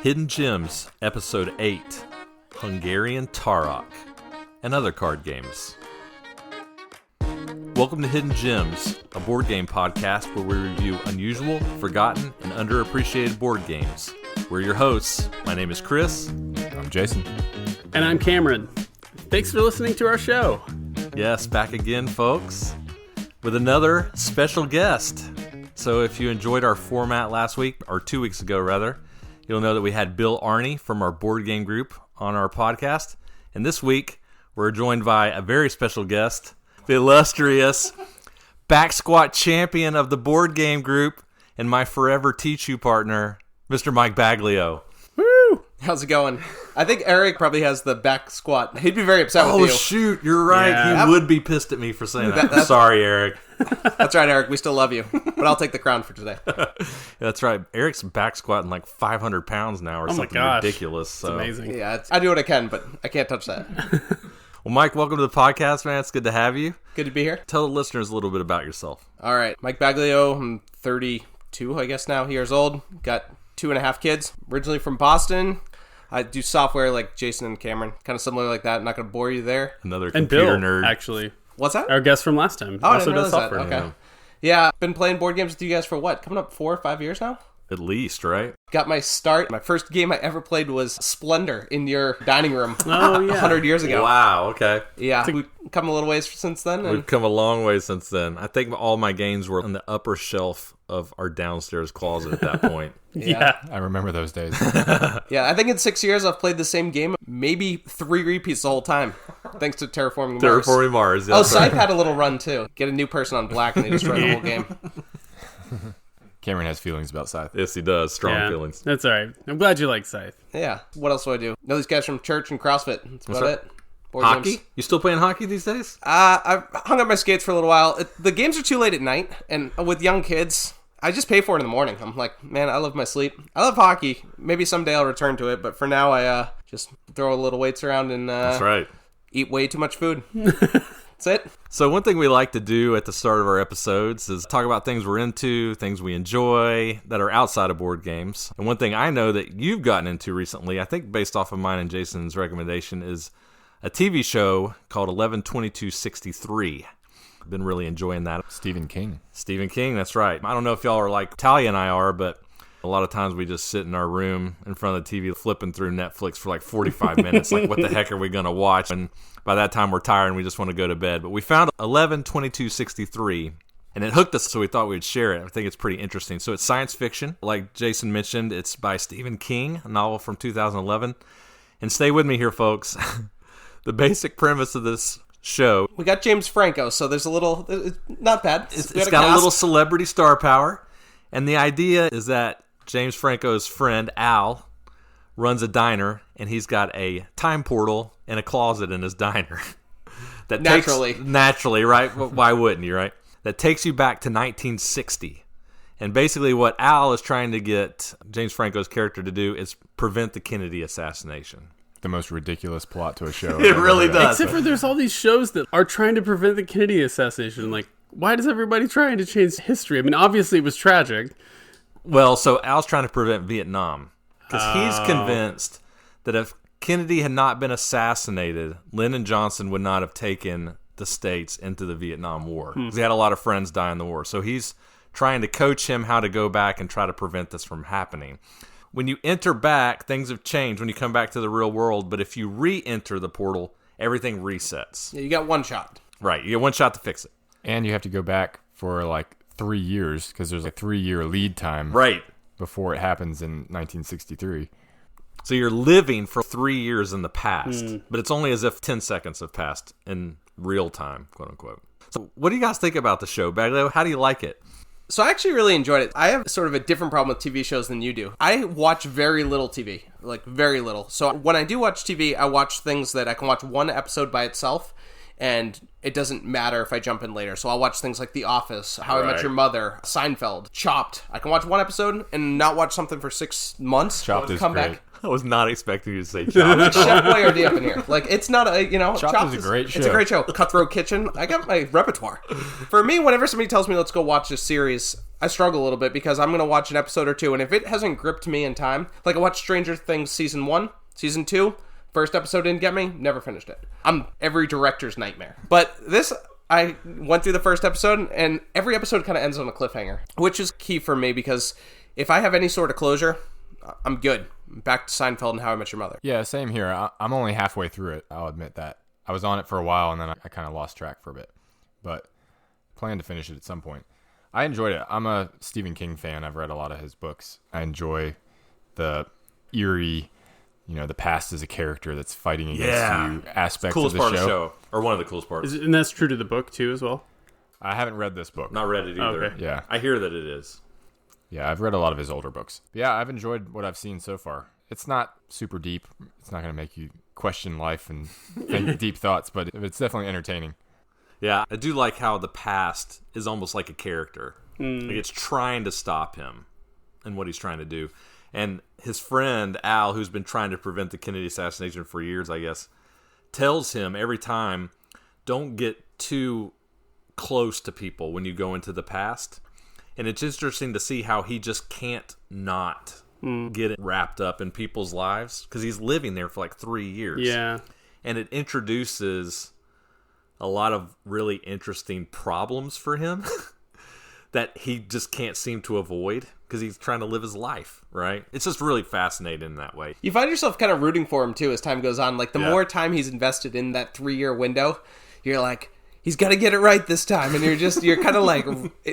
Hidden Gems, Episode 8, Hungarian Tarokk, and other card games. Welcome to Hidden Gems, a board game podcast where we review unusual, forgotten, and underappreciated board games. We're your hosts. My name is Chris. I'm Jason. And I'm Cameron. Thanks for listening to our show. Yes, back again, folks, with another special guest. So if you enjoyed our format last week, or 2 weeks ago rather, you'll know that we had Bill Arney from our board game group on our podcast. And this week, we're joined by a very special guest, the illustrious back squat champion of the board game group and my forever teach you partner, Mr. Mike Baglio. Woo! How's it going? I think Eric probably has the back squat. He'd be very upset with you. Oh, shoot, you're right. Yeah. He would be pissed at me for saying that. Sorry, Eric. That's right, Eric. We still love you. But I'll take the crown for today. That's right. Eric's back squatting like 500 pounds now or something ridiculous. So. It's amazing. Yeah, I do what I can, but I can't touch that. Well, Mike, welcome to the podcast, man. It's good to have you. Good to be here. Tell the listeners a little bit about yourself. All right. Mike Baglio. I'm 32, I guess now, years old. Got 2.5 kids. Originally from Boston. I do software like Jason and Cameron. Kind of similar like that. I'm not going to bore you there. Another And computer Bill, nerd. actually. What's that? Our guest from last time. Oh, I also didn't does realize that. software. Okay. Yeah, been playing board games with you guys for what? Coming up 4 or 5 years now? At least, right? Got my start. My first game I ever played was Splendor in your dining room Oh, yeah. 100 years ago. Wow, okay. Yeah, we've come a little ways since then. And We've come a long way since then. I think all my games were on the upper shelf of our downstairs closet at that point. Yeah. I remember those days. Yeah, I think in 6 years I've played the same game, maybe 3 repeats the whole time, thanks to Terraforming Mars. Terraforming Mars. Oh, Scythe had a little run too. Get a new person on black and they just run the whole game. Cameron has feelings about Scythe. Yes, he does. Strong feelings. That's all right. I'm glad you like Scythe. Yeah, what else do I do? Know these guys from church and CrossFit. That's about right. it. Board Hockey? games. You still playing hockey these days? I've hung up my skates for a little while. The games are too late at night, and with young kids, I just pay for it in the morning. I'm like, man, I love my sleep. I love hockey. Maybe someday I'll return to it, but for now, I just throw a little weights around and That's right. eat way too much food. That's it. So one thing we like to do at the start of our episodes is talk about things we're into, things we enjoy that are outside of board games. And one thing I know that you've gotten into recently, I think based off of mine and Jason's recommendation, is a TV show called 11/22/63. I've been really enjoying that. Stephen King. Stephen King, that's right. I don't know if y'all are like Talia and I are, but a lot of times we just sit in our room in front of the TV flipping through Netflix for like 45 minutes. Like, what the heck are we going to watch? And by that time, we're tired and we just want to go to bed. But we found 11/22/63, and it hooked us, so we thought we'd share it. I think it's pretty interesting. So it's science fiction. Like Jason mentioned, it's by Stephen King, a novel from 2011. And stay with me here, folks. The basic premise of this show, We got James Franco, so there's a little, it's not bad. it's got a little celebrity star power. And the idea is that James Franco's friend, Al, runs a diner, and he's got a time portal in a closet in his diner. That naturally, right? Why wouldn't you, right? That takes you back to 1960. And basically what Al is trying to get James Franco's character to do is prevent the Kennedy assassination. The most ridiculous plot to a show. It really does. Except for there's all these shows that are trying to prevent the Kennedy assassination. Like, why does everybody trying to change history? I mean, obviously it was tragic. Well, so Al's trying to prevent Vietnam because he's convinced that if Kennedy had not been assassinated, Lyndon Johnson would not have taken the States into the Vietnam War. He had a lot of friends die in the war. So he's trying to coach him how to go back and try to prevent this from happening. When you enter back, things have changed when you come back to the real world. But if you re-enter the portal, everything resets. Yeah, you got one shot. Right. You get one shot to fix it. And you have to go back for like 3 years because there's a 3-year lead time Right. before it happens in 1963. So you're living for 3 years in the past, but it's only as if 10 seconds have passed in real time, quote unquote. So what do you guys think about the show, Baglio? How do you like it? So I actually really enjoyed it. I have sort of a different problem with TV shows than you do. I watch very little TV, like very little. So when I do watch TV, I watch things that I can watch one episode by itself, and it doesn't matter if I jump in later. So I'll watch things like The Office, How I Met Your Mother, Seinfeld, Chopped. I can watch one episode and not watch something for 6 months. Chopped is come great. back. I was not expecting you to say Chopped. Chef Boyardee up in here. Like, it's not a, Chopped is a great show. It's a great show. Cutthroat Kitchen. I got my repertoire. For me, whenever somebody tells me let's go watch this series, I struggle a little bit because I'm going to watch an episode or two, and if it hasn't gripped me in time, like I watched Stranger Things Season 1, Season 2, first episode didn't get me, never finished it. I'm every director's nightmare. But this, I went through the first episode, and every episode kind of ends on a cliffhanger, which is key for me because if I have any sort of closure, I'm good. Back to Seinfeld and How I Met Your Mother. Yeah, same here. I'm only halfway through it. I'll admit that. I was on it for a while, and then I kind of lost track for a bit. But plan to finish it at some point. I enjoyed it. I'm a Stephen King fan. I've read a lot of his books. I enjoy the eerie, the past as a character that's fighting against you aspects of the show. Coolest part of the show, or one of the coolest parts. And that's true to the book, too, as well? I haven't read this book. Not read it either. Okay. Yeah. I hear that it is. Yeah, I've read a lot of his older books. But yeah, I've enjoyed what I've seen so far. It's not super deep. It's not going to make you question life and think deep thoughts, but it's definitely entertaining. Yeah, I do like how the past is almost like a character. Like it's trying to stop him and what he's trying to do. And his friend, Al, who's been trying to prevent the Kennedy assassination for years, I guess, tells him every time, don't get too close to people when you go into the past. And it's interesting to see how he just can't not get it wrapped up in people's lives because he's living there for like 3 years. Yeah. And it introduces a lot of really interesting problems for him that he just can't seem to avoid because he's trying to live his life, right? It's just really fascinating in that way. You find yourself kind of rooting for him, too, as time goes on. Like, the more time he's invested in that 3-year window, you're like, he's got to get it right this time. And you're kind of like,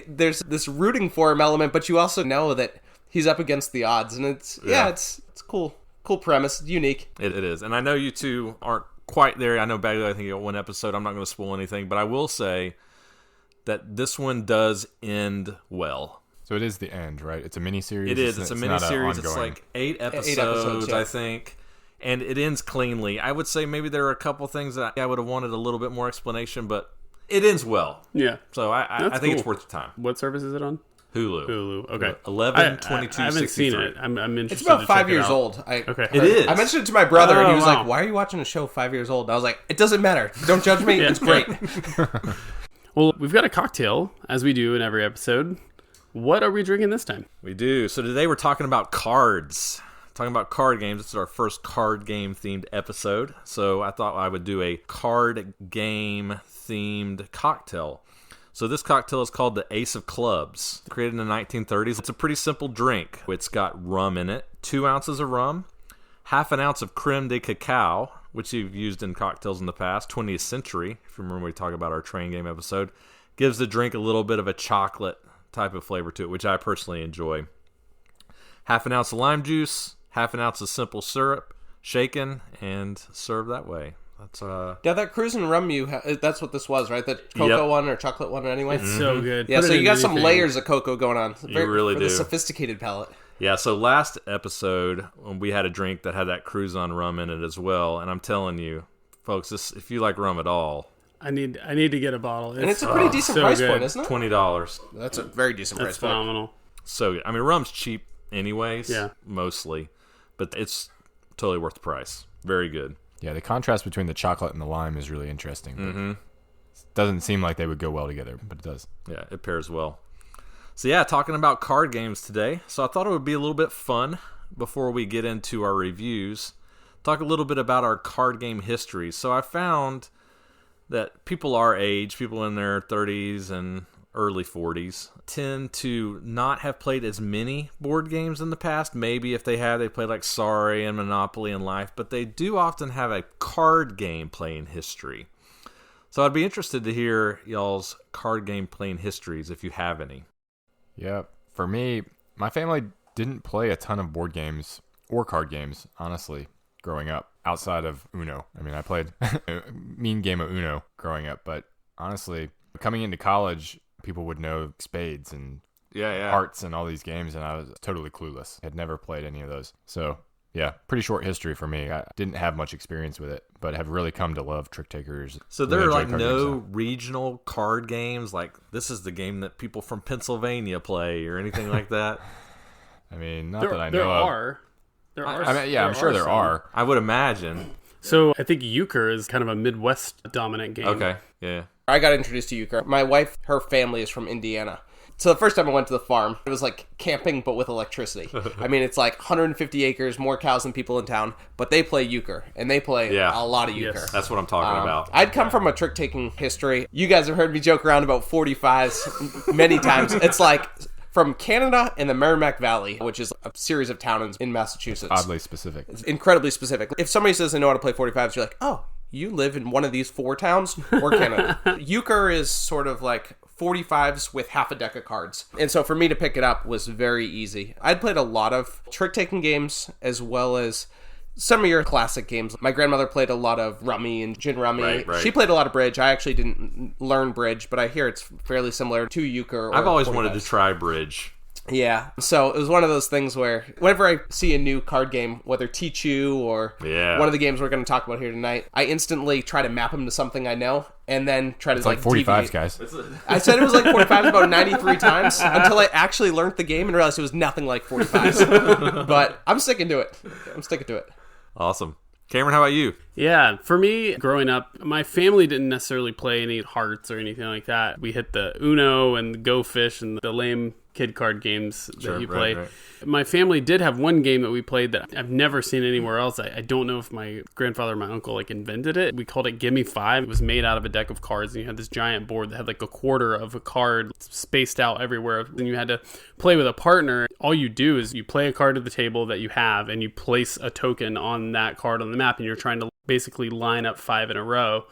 there's this rooting for him element, but you also know that he's up against the odds. And it's cool. Cool premise. Unique. It is. And I know you two aren't quite there. I know Baglio, I think you got one episode. I'm not going to spoil anything, but I will say that this one does end well. So it is the end, right? It's a miniseries? It is. It's a miniseries. It's like 8 episodes, yeah. I think. And it ends cleanly. I would say maybe there are a couple things that I would have wanted a little bit more explanation, but it ends well. Yeah. So I think it's worth the time. What service is it on? Hulu. Hulu. Okay. 11, 22, I haven't 63. seen it. I'm interested. It's about to 5 check it years out. old. Okay. It is. I mentioned it to my brother, and he was wow. like, why are you watching a show 5 years old? And I was like, it doesn't matter. Don't judge me. It's great. Well, we've got a cocktail, as we do in every episode. What are we drinking this time? We do. So today we're talking about cards. Talking about card games. This is our first card game themed episode. So I thought I would do a card game themed cocktail. So this cocktail is called the Ace of Clubs. Created in the 1930s. It's a pretty simple drink. It's got rum in it. 2 ounces of rum. Half an ounce of creme de cacao, which you've used in cocktails in the past. 20th century, if you remember we talked about our train game episode. Gives the drink a little bit of a chocolate type of flavor to it, which I personally enjoy. Half an ounce of lime juice. Half an ounce of simple syrup, shaken, and served that way. That's Yeah, that cruising rum that's what this was, right? The cocoa one or chocolate one anyway? It's so good. Yeah, Put so it you in got some anything. layers of cocoa going on. really for do. the sophisticated palate. Yeah, so last episode, we had a drink that had that Cruzan rum in it as well, and I'm telling you, folks, if you like rum at all, I need to get a bottle. And it's a pretty decent so price good. point, isn't it? $20. That's a very decent That's price point. phenomenal. So good. I mean, rum's cheap anyways, Yeah. mostly, but it's totally worth the price. Very good. Yeah, the contrast between the chocolate and the lime is really interesting. Doesn't seem like they would go well together, but it does. Yeah, it pairs well. So yeah, talking about card games today. So I thought it would be a little bit fun before we get into our reviews. Talk a little bit about our card game history. So I found that people our age, people in their 30s and early 40s, tend to not have played as many board games in the past. Maybe if they have, they played like Sorry and Monopoly in life, but they do often have a card game playing history. So I'd be interested to hear y'all's card game playing histories if you have any. Yeah, for me, my family didn't play a ton of board games or card games, honestly, growing up, outside of Uno. I mean, I played a mean game of Uno growing up, but honestly, coming into college, people would know spades and hearts and all these games, and I was totally clueless. Had never played any of those. So, yeah, pretty short history for me. I didn't have much experience with it, but have really come to love trick takers. So there Really are enjoy like card games no now. regional card games, like this is the game that people from Pennsylvania play or anything like that? I mean, not There that I know of. are. There are. I mean, yeah, I'm sure there some. are. I would imagine. So I think euchre is kind of a Midwest dominant game. Okay, yeah. I got introduced to euchre. My wife, her family is from Indiana. So the first time I went to the farm, it was like camping, but with electricity. I mean, it's like 150 acres, more cows than people in town, but they play euchre, and they play a lot of euchre. Yes. That's what I'm talking about. I'd come from a trick-taking history. You guys have heard me joke around about 45s many times. It's like from Canada and the Merrimack Valley, which is a series of towns in Massachusetts. Oddly specific. It's incredibly specific. If somebody says they know how to play 45s, you're like, oh, you live in one of these 4 towns or Canada. Euchre is sort of like 45s with half a deck of cards. And so for me to pick it up was very easy. I'd played a lot of trick-taking games as well as some of your classic games. My grandmother played a lot of rummy and gin rummy. Right. She played a lot of bridge. I actually didn't learn bridge, but I hear it's fairly similar to euchre. Or I've always 45s. wanted to try bridge. Yeah. So it was one of those things where whenever I see a new card game, whether Tichu or one of the games we're going to talk about here tonight, I instantly try to map them to something I know and then try to It's like 45s, deviate. guys. I said it was like 45s about 93 times until I actually learned the game and realized it was nothing like 45s. But I'm sticking to it. Awesome. Cameron, how about you? Yeah, for me, growing up, my family didn't necessarily play any hearts or anything like that. We hit the Uno and the Go Fish and the lame kid card games that you play. Right. My family did have one game that we played that I've never seen anywhere else. I don't know if my grandfather or my uncle invented it. We called it Gimme 5. It was made out of a deck of cards, and you had this giant board that had like a quarter of a card spaced out everywhere. And you had to play with a partner. All you do is you play a card to the table that you have, and you place a token on that card on the map, and you're trying to basically line up 5 in a row,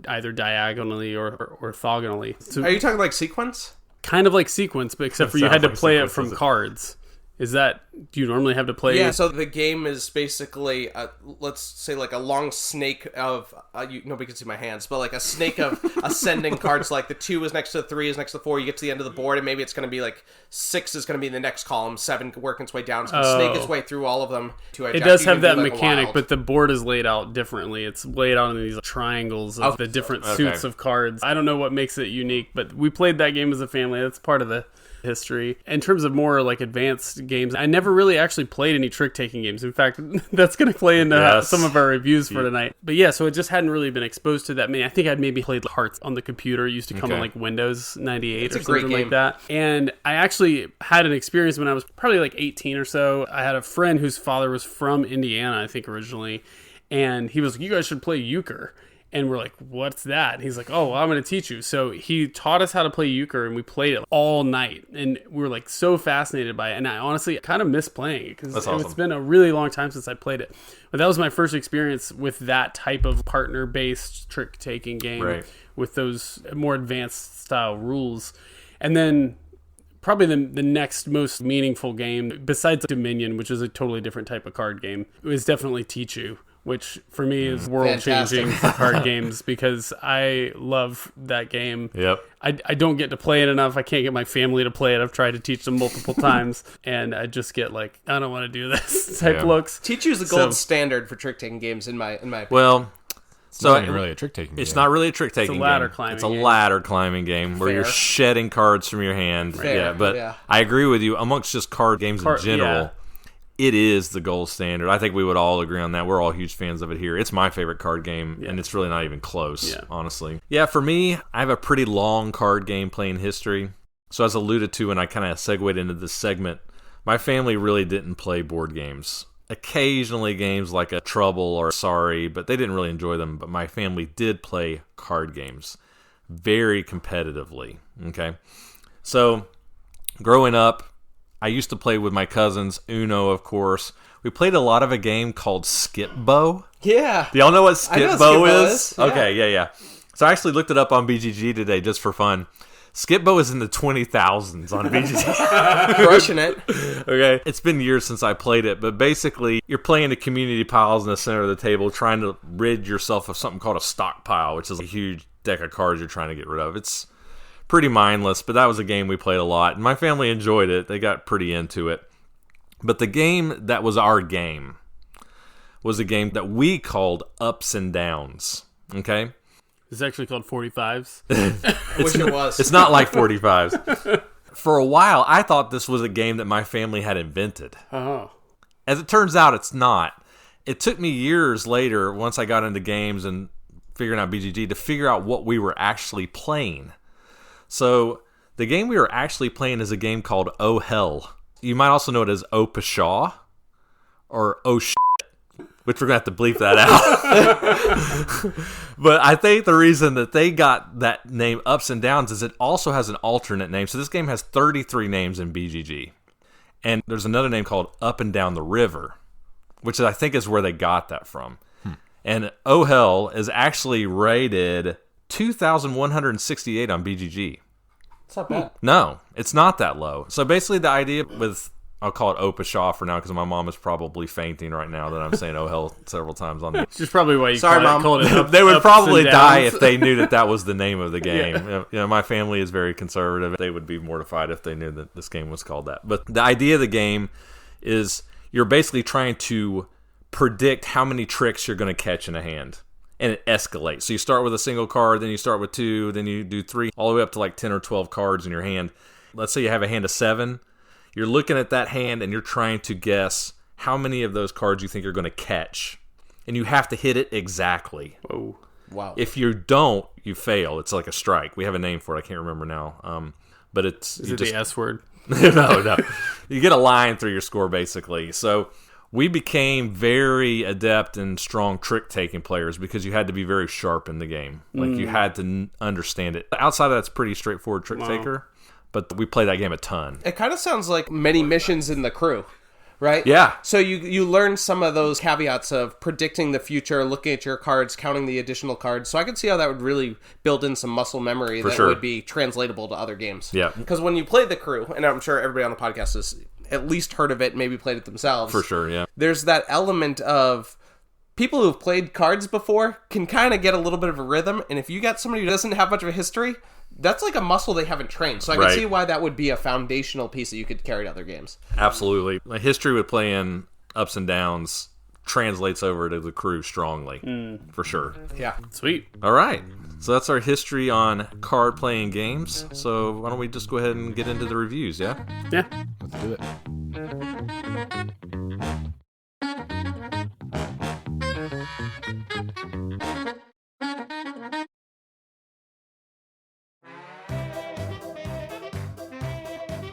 either diagonally or orthogonally. So Are you talking like sequence? kind of like sequence, but except for you had to like play it sequence, from doesn't it? cards. Is that, do you normally have to play? Yeah, so the game is basically, let's say like a long snake of, nobody can see my hands, but like a snake of ascending cards, like the 2 is next to the 3 is next to the 4, you get to the end of the board, and maybe it's going to be like 6 is going to be in the next column, 7 working its way down, so snake its way through all of them to It does have that mechanic, but the board is laid out differently. It's laid out in these triangles of the different suits of cards. I don't know what makes it unique, but we played that game as a family. That's part of the history. In terms of more like advanced games, I never really actually played any trick-taking games. In fact, that's going to play into some of our reviews for tonight. But yeah, so it just hadn't really been exposed to that many. I think I'd maybe played Hearts on the computer. It used to come on like Windows 98 or something like that. And I actually had an experience when I was probably like 18 or so. I had a friend whose father was from Indiana, I think originally, and he was like, you guys should play euchre. And we're like, what's that? And he's like, oh, well, I'm going to teach you. So he taught us how to play euchre, and we played it all night. And we were like so fascinated by it. And I honestly kind of miss playing it because it's been a really long time since I played it. But that was my first experience with that type of partner-based trick-taking game with those more advanced style rules. And then probably the next most meaningful game, besides Dominion, which is a totally different type of card game, was definitely Tichu, which for me is world-changing for card games because I love that game. Yep. I don't get to play it enough. I can't get my family to play it. I've tried to teach them multiple times, and I just get like, I don't want to do this type looks. Tichu is the gold standard for trick-taking games in my opinion. Well, It's not even really a trick-taking game. It's not really a trick-taking game. It's a ladder climbing It's a game. ladder climbing game where you're shedding cards from your hand. Fair, But yeah. I agree with you. Amongst just card games in general, it is the gold standard. I think we would all agree on that. We're all huge fans of it here. It's my favorite card game, and it's really not even close, honestly. Yeah, for me, I have a pretty long card game playing history. So as alluded to, and I kind of segued into this segment, my family really didn't play board games. Occasionally games like a Trouble or Sorry, but they didn't really enjoy them. But my family did play card games very competitively, okay? So growing up, I used to play with my cousins, Uno, of course. We played a lot of a game called Skip-Bo. Yeah. Do y'all know what Skip-Bo is? Yeah. Okay, yeah. So I actually looked it up on BGG today just for fun. Skip-Bo is in the 20,000s on BGG. Crushing it. Okay. It's been years since I played it, but basically you're playing the community piles in the center of the table trying to rid yourself of something called a stockpile, which is a huge deck of cards you're trying to get rid of. It's pretty mindless, but that was a game we played a lot, and my family enjoyed it. They got pretty into it. But the game that was our game was a game that we called Ups and Downs. Okay? It's actually called 45s. I wish it was. It's not like 45s. For a while, I thought this was a game that my family had invented. Oh. As it turns out, it's not. It took me years later, once I got into games and figuring out BGG, to figure out what we were actually playing. So the game we were actually playing is a game called Oh Hell. You might also know it as Oh Pshaw or Oh Shit, which we're going to have to bleep that out. But I think the reason that they got that name Ups and Downs is it also has an alternate name. So this game has 33 names in BGG. And there's another name called Up and Down the River, which I think is where they got that from. And Oh Hell is actually rated 2,168 on BGG. It's not bad. No, it's not that low. So basically the idea with, I'll call it Opashaw for now because my mom is probably fainting right now that I'm saying Oh Hell several times on the... Which is probably why you Sorry, Mom. called it They would Ups probably and die Downs. if they knew that was the name of the game. My family is very conservative. They would be mortified if they knew that this game was called that. But the idea of the game is you're basically trying to predict how many tricks you're going to catch in a hand. And it escalates. So you start with a single card, then you start with 2, then you do 3, all the way up to like 10 or 12 cards in your hand. Let's say you have a hand of 7. You're looking at that hand and you're trying to guess how many of those cards you think you're going to catch. And you have to hit it exactly. Whoa. Wow. If you don't, you fail. It's like a strike. We have a name for it. I can't remember now. But it's... Is it the S word? No. You get a line through your score, basically. So we became very adept and strong trick-taking players because you had to be very sharp in the game. Like, you had to understand it. Outside of that's pretty straightforward trick-taker. But we play that game a ton. It kind of sounds like many missions in the crew, right? Yeah. So you learn some of those caveats of predicting the future, looking at your cards, counting the additional cards. So I can see how that would really build in some muscle memory that sure. would be translatable to other games. Yeah. Because when you play the crew, and I'm sure everybody on the podcast has at least heard of it, maybe played it themselves. For sure, yeah. There's that element of people who've played cards before can kind of get a little bit of a rhythm. And if you got somebody who doesn't have much of a history, that's like a muscle they haven't trained. So I can see why that would be a foundational piece that you could carry to other games. Absolutely. My history with playing Ups and Downs translates over to the crew strongly, for sure. Yeah. Sweet. All right. So that's our history on card-playing games. So why don't we just go ahead and get into the reviews, yeah? Yeah. Let's do it.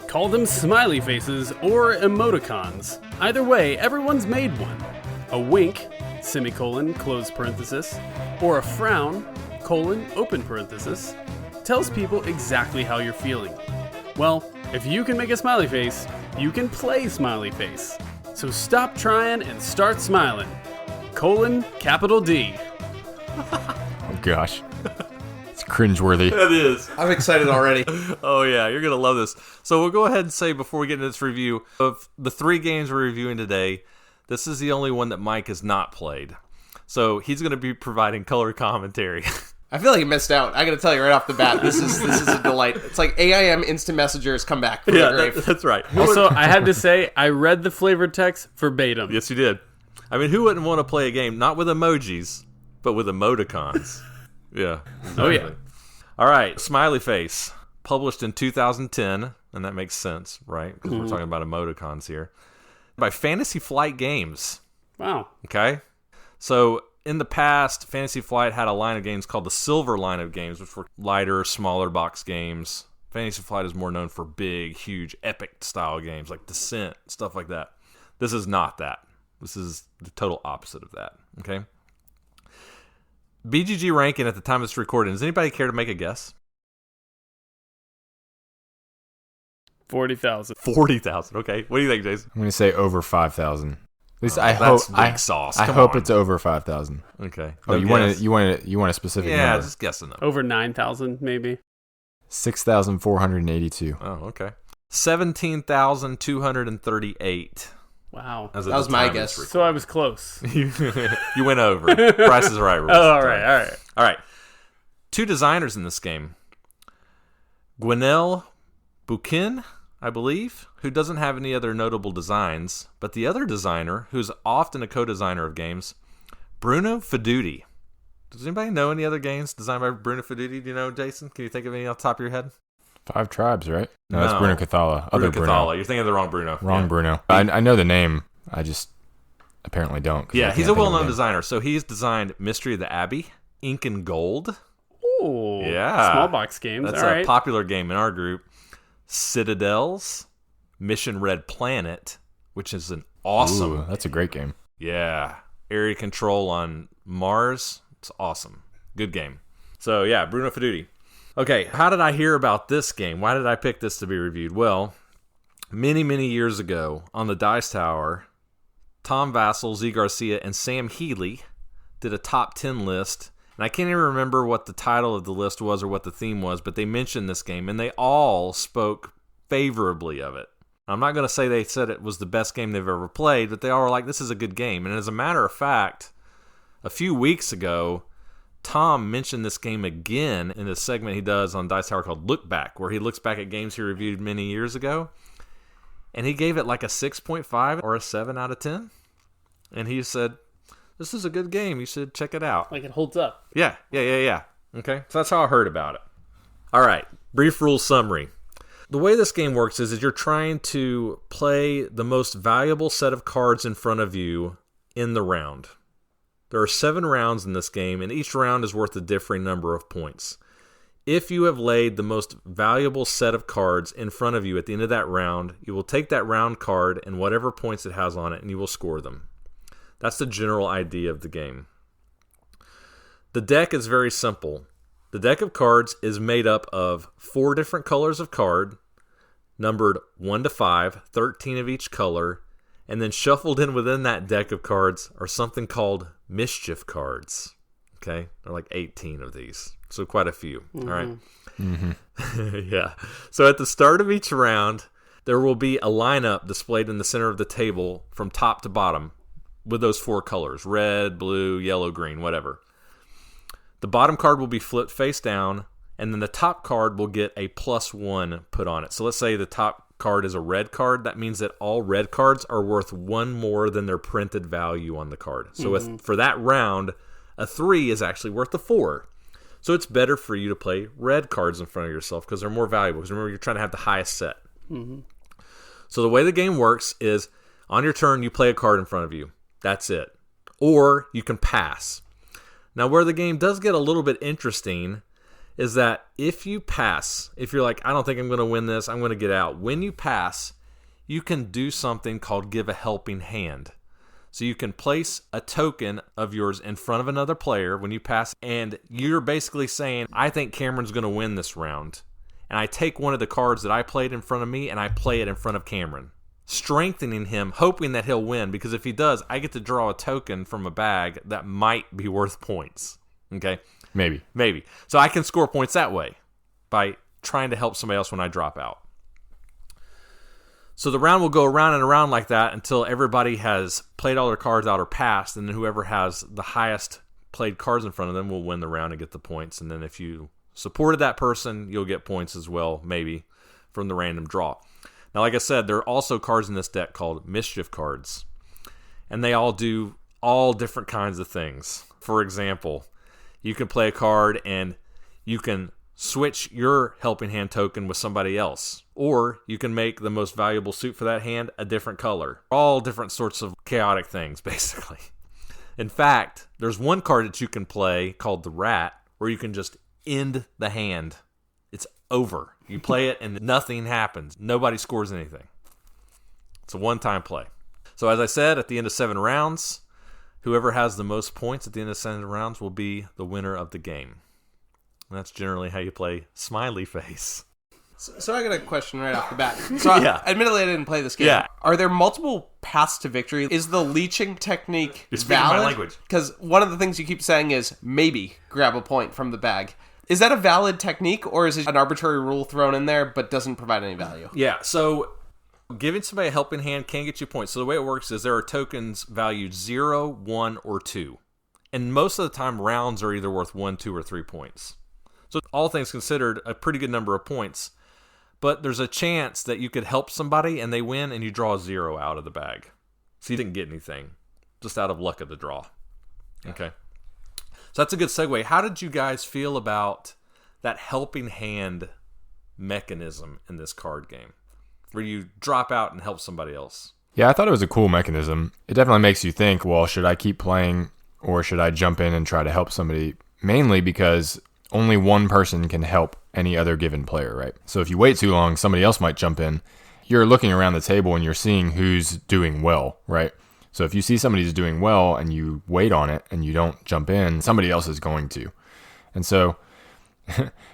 Call them smiley faces or emoticons. Either way, everyone's made one. A wink, semicolon, close parenthesis, or a frown, colon, open parenthesis, tells people exactly how you're feeling. Well, if you can make a smiley face, you can play smiley face. So stop trying and start smiling. Colon, capital D. Oh, gosh. It's cringeworthy. It is. I'm excited already. Oh, yeah. You're going to love this. So we'll go ahead and say, before we get into this review, of the 3 games we're reviewing today, this is the only one that Mike has not played. So he's going to be providing color commentary. I feel like you missed out. I got to tell you right off the bat, this is a delight. It's like AIM instant messengers come back from the grave. That's right. Also, I had to say, I read the flavored text verbatim. Yes, you did. I mean, who wouldn't want to play a game not with emojis, but with emoticons? Yeah. Exactly. Oh, yeah. All right. Smiley Face, published in 2010, and that makes sense, right? Because we're talking about emoticons here. By Fantasy Flight Games. Wow. Okay? So, in the past, Fantasy Flight had a line of games called the Silver line of games, which were lighter, smaller box games. Fantasy Flight is more known for big, huge, epic-style games like Descent, stuff like that. This is not that. This is the total opposite of that, okay? BGG ranking at the time of this recording. Does anybody care to make a guess? 40,000. 40,000. Okay. What do you think, Jason? I'm going to say over 5,000. At least I That's hope big sauce. I Come hope on. it's over 5,000. Okay. Oh, you want a specific Yeah, number? just guess a number. Over 9,000, maybe. 6,482. Oh, okay. 17,238. Wow. As of That was the my time guess. this So I was close. You went over. Price is right. rules. Oh, all right. All right. 2 designers in this game. Gwenelle Buchin, I believe, who doesn't have any other notable designs, but the other designer, who's often a co-designer of games, Bruno Feduti. Does anybody know any other games designed by Bruno Feduti? Do you know, Jason? Can you think of any off the top of your head? 5 Tribes, right? No, that's No. Bruno Cathala. Other Bruno Cathala. You're thinking of the wrong Bruno. Wrong Yeah. Bruno. I know the name. I just apparently don't. Yeah, he's a well-known designer. So he's designed Mystery of the Abbey, Ink and Gold. Ooh, yeah, small box games. That's All a right. popular game in our group. Citadels, Mission Red Planet, which is an awesome. Ooh, that's a great game. Yeah, area control on Mars. It's awesome. Good game. So yeah, Bruno Fedudi. Okay, how did I hear about this game? Why did I pick this to be reviewed? Well, many, many years ago on the Dice Tower, Tom Vassell, Z Garcia, and Sam Healy did a top 10 list. And I can't even remember what the title of the list was or what the theme was, but they mentioned this game, and they all spoke favorably of it. I'm not going to say they said it was the best game they've ever played, but they all were like, this is a good game. And as a matter of fact, a few weeks ago, Tom mentioned this game again in a segment he does on Dice Tower called Look Back, where he looks back at games he reviewed many years ago. And he gave it like a 6.5 or a 7 out of 10. And he said, this is a good game. You should check it out. Like it holds up. Yeah. Okay, so that's how I heard about it. All right, brief rule summary. The way this game works is you're trying to play the most valuable set of cards in front of you in the round. There are 7 rounds in this game, and each round is worth a differing number of points. If you have laid the most valuable set of cards in front of you at the end of that round, you will take that round card and whatever points it has on it, and you will score them. That's the general idea of the game. The deck is very simple. The deck of cards is made up of 4 different colors of card, numbered 1 to 5, 13 of each color, and then shuffled in within that deck of cards are something called mischief cards. Okay? There are like 18 of these, so quite a few. All right? Yeah. So at the start of each round, there will be a lineup displayed in the center of the table from top to bottom with those 4 colors, red, blue, yellow, green, whatever. The bottom card will be flipped face down, and then the top card will get a +1 put on it. So let's say the top card is a red card. That means that all red cards are worth 1 more than their printed value on the card. So for that round, a 3 is actually worth a 4. So it's better for you to play red cards in front of yourself because they're more valuable. Because remember, you're trying to have the highest set. So the way the game works is on your turn, you play a card in front of you. That's it. Or you can pass. Now, where the game does get a little bit interesting is that if you pass, if you're like, I don't think I'm going to win this, I'm going to get out. When you pass, you can do something called give a helping hand. So you can place a token of yours in front of another player when you pass, and you're basically saying, I think Cameron's going to win this round. And I take one of the cards that I played in front of me, and I play it in front of Cameron, strengthening him, hoping that he'll win, because if he does, I get to draw a token from a bag that might be worth points. Okay? Maybe. So I can score points that way by trying to help somebody else when I drop out. So the round will go around and around like that until everybody has played all their cards out or passed, and then whoever has the highest played cards in front of them will win the round and get the points. And then if you supported that person, you'll get points as well, maybe, from the random draw. Now, like I said, there are also cards in this deck called mischief cards, and they all do all different kinds of things. For example, you can play a card and you can switch your helping hand token with somebody else, or you can make the most valuable suit for that hand a different color. All different sorts of chaotic things, basically. In fact, there's one card that you can play called the Rat, where you can just end the hand. It's over. You play it and nothing happens. Nobody scores anything. It's a one-time play. So as I said, at the end of 7 rounds, whoever has the most points at the end of 7 rounds will be the winner of the game. And that's generally how you play Smiley Face. So I got a question right off the bat. So admittedly, I didn't play this game. Yeah. Are there multiple paths to victory? Is the leeching technique You're speaking my valid? language. Because one of the things you keep saying is maybe grab a point from the bag. Is that a valid technique, or is it an arbitrary rule thrown in there but doesn't provide any value? Yeah, so giving somebody a helping hand can get you points. So the way it works is there are tokens valued 0, 1, or 2. And most of the time, rounds are either worth 1, 2, or 3 points. So all things considered, a pretty good number of points. But there's a chance that you could help somebody and they win and you draw a 0 out of the bag. So you didn't get anything, just out of luck of the draw. Okay. So that's a good segue. How did you guys feel about that helping hand mechanism in this card game, where you drop out and help somebody else? Yeah, I thought it was a cool mechanism. It definitely makes you think, well, should I keep playing or should I jump in and try to help somebody? Mainly because only one person can help any other given player, right? So if you wait too long, somebody else might jump in. You're looking around the table and you're seeing who's doing well, right? So if you see somebody's doing well and you wait on it and you don't jump in, somebody else is going to. And so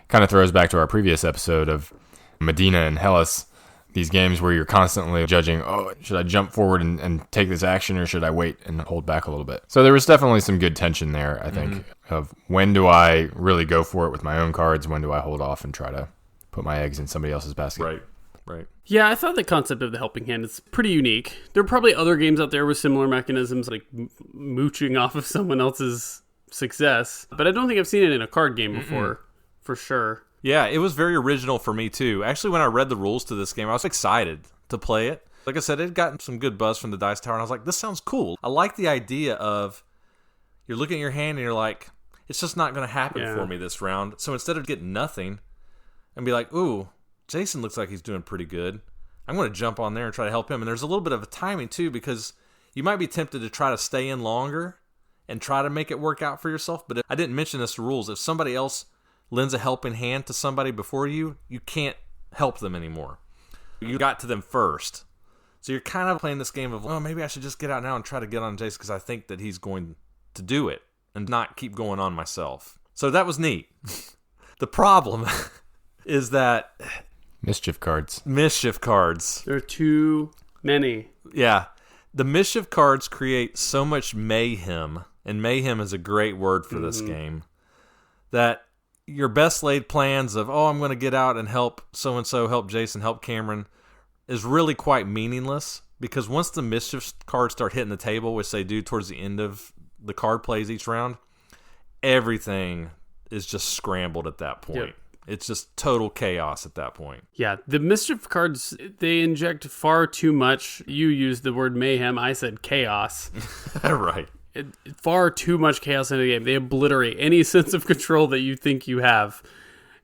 kind of throws back to our previous episode of Medina and Hellas, these games where you're constantly judging, oh, should I jump forward and take this action or should I wait and hold back a little bit? So there was definitely some good tension there, I think, of when do I really go for it with my own cards, when do I hold off and try to put my eggs in somebody else's basket. Right. Yeah, I thought the concept of the helping hand is pretty unique. There are probably other games out there with similar mechanisms, like mooching off of someone else's success, but I don't think I've seen it in a card game before, for sure. Yeah, it was very original for me too. Actually, when I read the rules to this game, I was excited to play it. Like I said, it had gotten some good buzz from the Dice Tower, and I was like, this sounds cool. I like the idea of you're looking at your hand and you're like, it's just not going to happen for me this round. So instead of getting nothing and be like, ooh, Jason looks like he's doing pretty good, I'm going to jump on there and try to help him. And there's a little bit of a timing too, because you might be tempted to try to stay in longer and try to make it work out for yourself. But I didn't mention this rules. If somebody else lends a helping hand to somebody before you, you can't help them anymore. You got to them first. So you're kind of playing this game of, oh, maybe I should just get out now and try to get on Jason because I think that he's going to do it and not keep going on myself. So that was neat. The problem is that... Mischief cards. There are too many. Yeah. The mischief cards create so much mayhem, and mayhem is a great word for this game, that your best laid plans of, oh, I'm going to get out and help so-and-so, help Jason, help Cameron, is really quite meaningless, because once the mischief cards start hitting the table, which they do towards the end of the card plays each round, everything is just scrambled at that point. Yep. It's just total chaos at that point. Yeah, the mischief cards, they inject far too much. You used the word mayhem. I said chaos. Right. Far too much chaos in the game. They obliterate any sense of control that you think you have.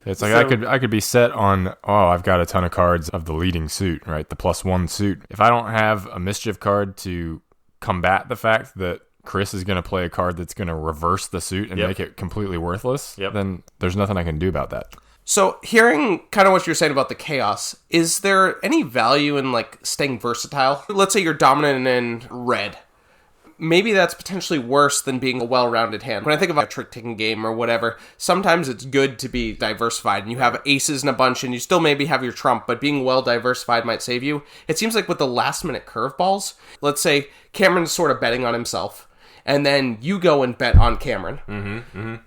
It's like I could be set on, oh, I've got a ton of cards of the leading suit, right? The +1 suit. If I don't have a mischief card to combat the fact that Chris is going to play a card that's going to reverse the suit and make it completely worthless, then there's nothing I can do about that. So, hearing kind of what you're saying about the chaos, is there any value in, like, staying versatile? Let's say you're dominant in red. Maybe that's potentially worse than being a well-rounded hand. When I think of a trick-taking game or whatever, sometimes it's good to be diversified, and you have aces in a bunch, and you still maybe have your trump, but being well-diversified might save you. It seems like with the last-minute curveballs, let's say Cameron's sort of betting on himself, and then you go and bet on Cameron.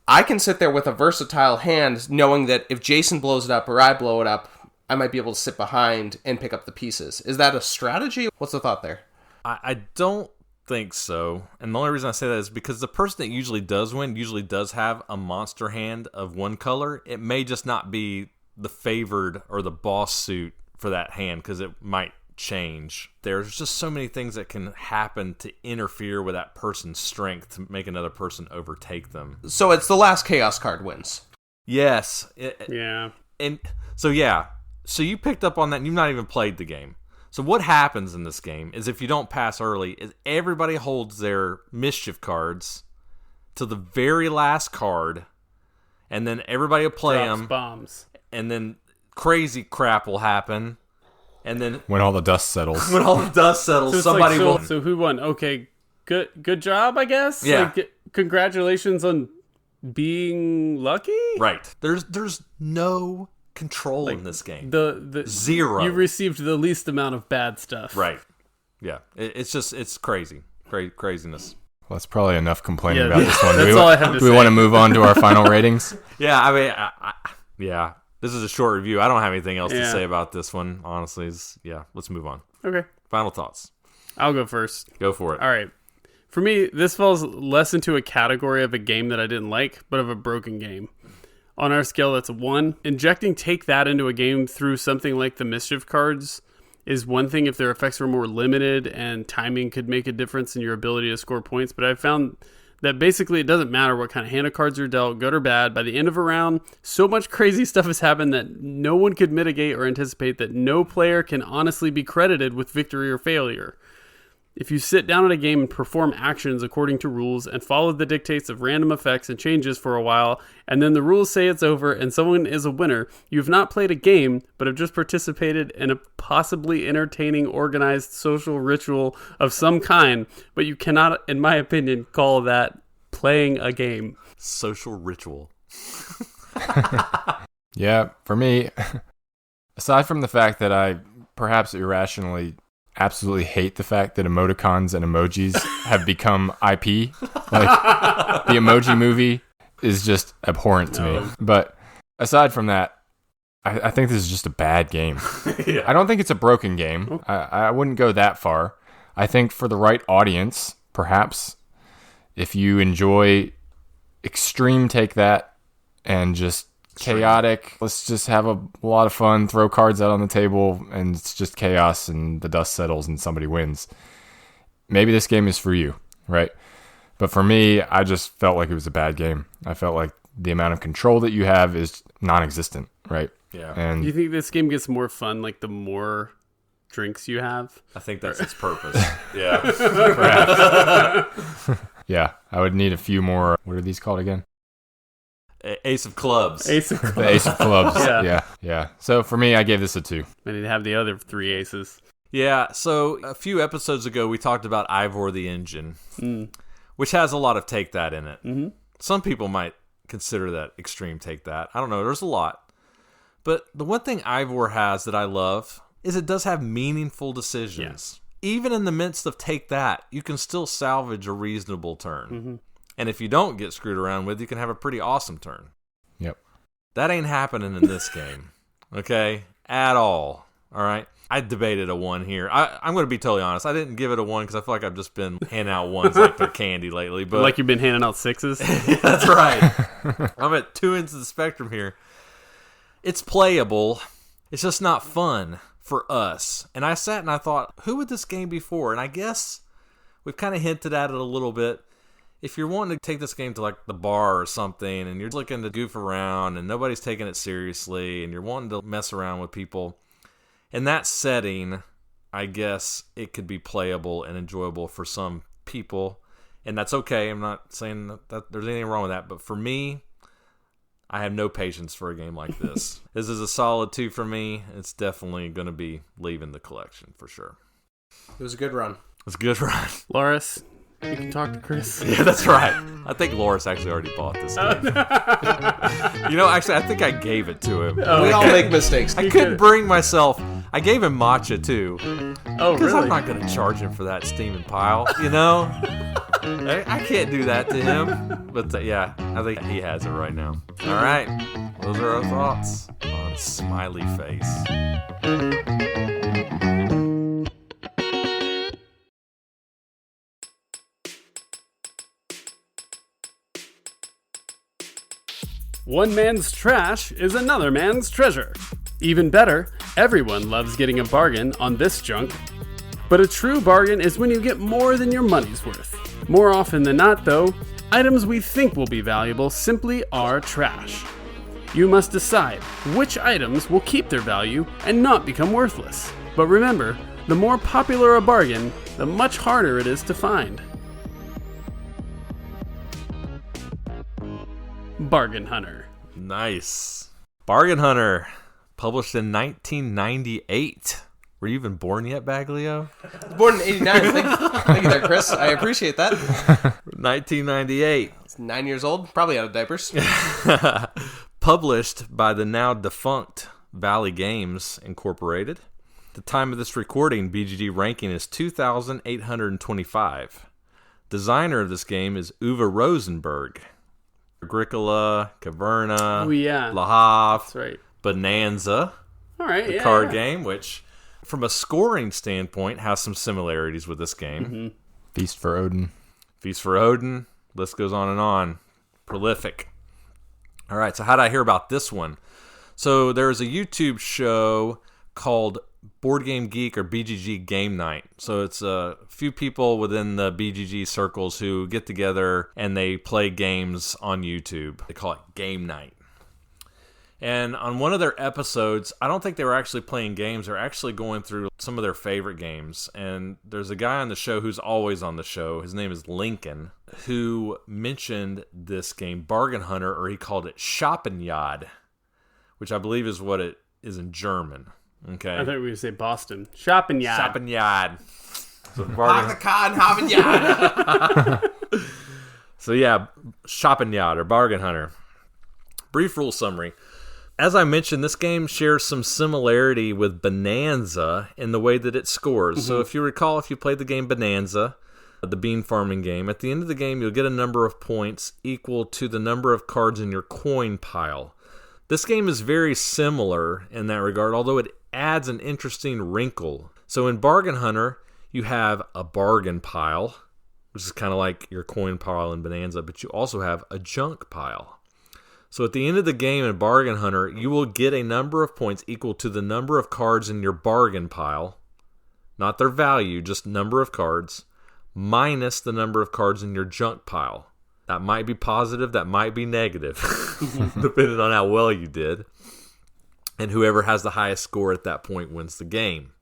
I can sit there with a versatile hand knowing that if Jason blows it up or I blow it up, I might be able to sit behind and pick up the pieces. Is that a strategy? What's the thought there? I don't think so. And the only reason I say that is because the person that usually does win usually does have a monster hand of one color. It may just not be the favored or the boss suit for that hand because it might change. There's just so many things that can happen to interfere with that person's strength to make another person overtake them. So it's the last chaos card wins. Yes. Yeah. And so you picked up on that and you've not even played the game. So what happens in this game is if you don't pass early, is everybody holds their mischief cards to the very last card, and then everybody will play them. Bombs. And then crazy crap will happen. And then when all the dust settles, So somebody will. So who won? Okay, good job, I guess. Yeah. Like, congratulations on being lucky. Right. There's no control in this game. The zero. You received the least amount of bad stuff. Right. Yeah. It's crazy. Craziness. Well, that's probably enough complaining about this one. That's all I have to say. Do we want to move on to our final ratings? Yeah. I mean, yeah. This is a short review. I don't have anything else to say about this one, honestly. Let's move on. Okay. Final thoughts. I'll go first. Go for it. All right. For me, this falls less into a category of a game that I didn't like, but of a broken game. On our scale, that's a 1. Injecting Take That into a game through something like the Mischief cards is one thing if their effects were more limited and timing could make a difference in your ability to score points, but I found That basically it doesn't matter what kind of hand of cards are dealt, good or bad. By the end of a round, so much crazy stuff has happened that no one could mitigate or anticipate, that no player can honestly be credited with victory or failure. If you sit down at a game and perform actions according to rules and follow the dictates of random effects and changes for a while, and then the rules say it's over and someone is a winner, you have not played a game, but have just participated in a possibly entertaining, organized social ritual of some kind, but you cannot, in my opinion, call that playing a game. Social ritual. Yeah, for me, aside from the fact that I perhaps irrationally absolutely hate the fact that emoticons and emojis have become IP. Like, the Emoji Movie is just abhorrent to me. But aside from that, I think this is just a bad game. Yeah. I don't think it's a broken game. I wouldn't go that far. I think for the right audience, perhaps, if you enjoy extreme take that and just chaotic, let's just have a lot of fun, throw cards out on the table, and it's just chaos and the dust settles and somebody wins. Maybe this game is for you, right? But for me, I just felt like it was a bad game. I felt like the amount of control that you have is non-existent, right? Yeah. And Do you think this game gets more fun like the more drinks you have? I think that's its purpose. Yeah. perhaps. Yeah, I would need a few more. What are these called again? Ace of Clubs. Ace of Clubs. The Ace of Clubs. Yeah. Yeah. So for me, I gave this a 2. I need to have the other 3 aces. Yeah, so a few episodes ago, we talked about Ivor the Engine, which has a lot of take that in it. Mm-hmm. Some people might consider that extreme take that. I don't know, there's a lot. But the one thing Ivor has that I love is it does have meaningful decisions. Yeah. Even in the midst of take that, you can still salvage a reasonable turn. Mm-hmm. And if you don't get screwed around with, you can have a pretty awesome turn. Yep. That ain't happening in this game, okay? At all, all right? I debated a 1 here. I'm going to be totally honest. I didn't give it a 1 because I feel like I've just been handing out 1s like they're candy lately. But like you've been handing out 6s? That's right. I'm at 2 ends of the spectrum here. It's playable. It's just not fun for us. And I sat and I thought, who would this game be for? And I guess we've kind of hinted at it a little bit. If you're wanting to take this game to like the bar or something and you're looking to goof around and nobody's taking it seriously and you're wanting to mess around with people, in that setting, I guess it could be playable and enjoyable for some people. And that's okay. I'm not saying that there's anything wrong with that. But for me, I have no patience for a game like this. This is a solid 2 for me. It's definitely going to be leaving the collection for sure. It was a good run. It's a good run. Loris, you can talk to Chris. Yeah, that's right. I think Loris actually already bought this game. Actually, I think I gave it to him. We all make mistakes. I couldn't bring myself. I gave him matcha too. Oh, Because really? I'm not going to charge him for that steaming pile, I can't do that to him. But yeah, I think he has it right now. All right. Those are our thoughts on Smiley Face. One man's trash is another man's treasure. Even better, everyone loves getting a bargain on this junk. But a true bargain is when you get more than your money's worth. More often than not, though, items we think will be valuable simply are trash. You must decide which items will keep their value and not become worthless. But remember, the more popular a bargain, the much harder it is to find. Bargain Hunter. Nice. Bargain Hunter, published in 1998. Were you even born yet, Baglio? Born in 89. Thank you there, Chris. I appreciate that. 1998. It's 9 years old. Probably out of diapers. Published by the now defunct Valley Games Incorporated. At the time of this recording, BGG ranking is 2,825. Designer of this game is Uwe Rosenberg. Agricola, Caverna, La Havre, That's right. Bonanza, All right, the card game, which, from a scoring standpoint, has some similarities with this game. Mm-hmm. Feast for Odin. Feast for Odin. List goes on and on. Prolific. All right, so how did I hear about this one? So there's a YouTube show called Board Game Geek or BGG game night. So it's a few people within the BGG circles who get together and they play games on YouTube. They call it game night. And on one of their episodes, I don't think they were actually playing games. They're actually going through some of their favorite games. And there's a guy on the show who's always on the show. His name is Lincoln, who mentioned this game, Bargain Hunter, or he called it Schappenjagd, which I believe is what it is in German. Okay. I thought we were going to say Boston. Schappenjagd. Schappenjagd. So So yeah, Schappenjagd or Bargain Hunter. Brief rule summary. As I mentioned, this game shares some similarity with Bonanza in the way that it scores. Mm-hmm. So if you recall, if you played the game Bonanza, the bean farming game, at the end of the game, you'll get a number of points equal to the number of cards in your coin pile. This game is very similar in that regard, although it adds an interesting wrinkle. So in Bargain Hunter, you have a bargain pile, which is kind of like your coin pile in Bonanza, but you also have a junk pile. So at the end of the game in Bargain Hunter, you will get a number of points equal to the number of cards in your bargain pile, not their value, just number of cards, minus the number of cards in your junk pile. That might be positive, that might be negative, depending on how well you did. And whoever has the highest score at that point wins the game.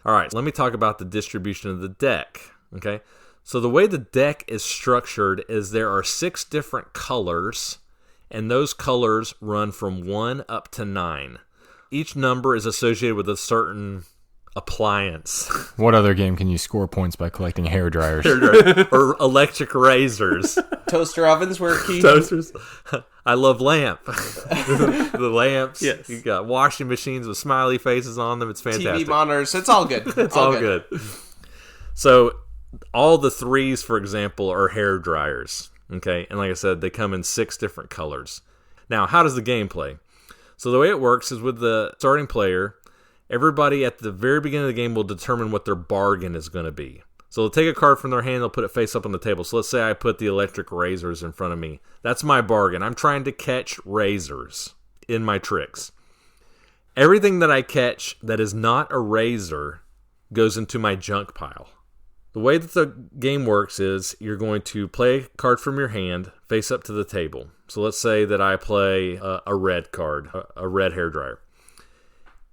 All right, let me talk about the distribution of the deck. Okay, so the way the deck is structured is there are 6 different colors, and those colors run from 1 up to 9. Each number is associated with a certain appliance. What other game can you score points by collecting hair dryers? Or electric razors. Toaster ovens were key. Toasters. I love lamp. The lamps. Yes. You got washing machines with smiley faces on them. It's fantastic. TV monitors. It's all good. It's all good. So all the 3s, for example, are hair dryers. Okay, and like I said, they come in 6 different colors. Now, how does the game play? So the way it works is with the starting player, everybody at the very beginning of the game will determine what their bargain is going to be. So they'll take a card from their hand, they'll put it face up on the table. So let's say I put the electric razors in front of me. That's my bargain. I'm trying to catch razors in my tricks. Everything that I catch that is not a razor goes into my junk pile. The way that the game works is you're going to play a card from your hand face up to the table. So let's say that I play a red card, a red hairdryer.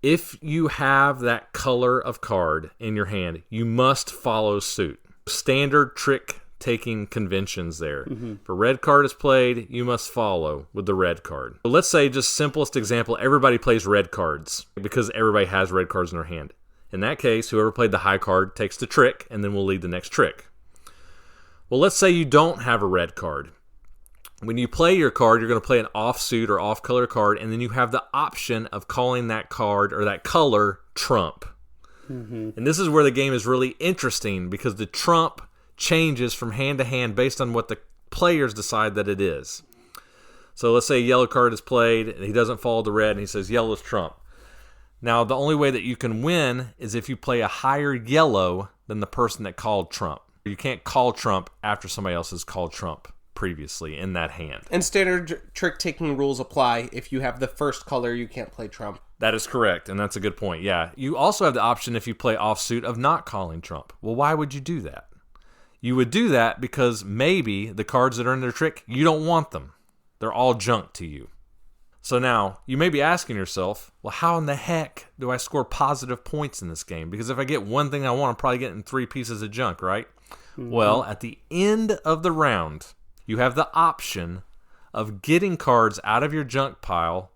If you have that color of card in your hand, you must follow suit. Standard trick-taking conventions there. Mm-hmm. If a red card is played, you must follow with the red card. So let's say, just simplest example, everybody plays red cards because everybody has red cards in their hand. In that case, whoever played the high card takes the trick, and then we'll lead the next trick. Well, let's say you don't have a red card. When you play your card, you're going to play an off-suit or off-color card, and then you have the option of calling that card or that color trump. Mm-hmm. And this is where the game is really interesting because the trump changes from hand to hand based on what the players decide that it is. So let's say a yellow card is played, and he doesn't follow the red, and he says yellow is trump. Now, the only way that you can win is if you play a higher yellow than the person that called trump. You can't call trump after somebody else has called trump previously in that hand. And standard trick-taking rules apply. If you have the first color, you can't play trump. That is correct, and that's a good point. Yeah, you also have the option if you play offsuit of not calling trump. Well, why would you do that? You would do that because maybe the cards that are in their trick, you don't want them. They're all junk to you. So now, you may be asking yourself, well, how in the heck do I score positive points in this game? Because if I get one thing I want, I'm probably getting 3 pieces of junk, right? Mm-hmm. Well, at the end of the round, you have the option of getting cards out of your junk pile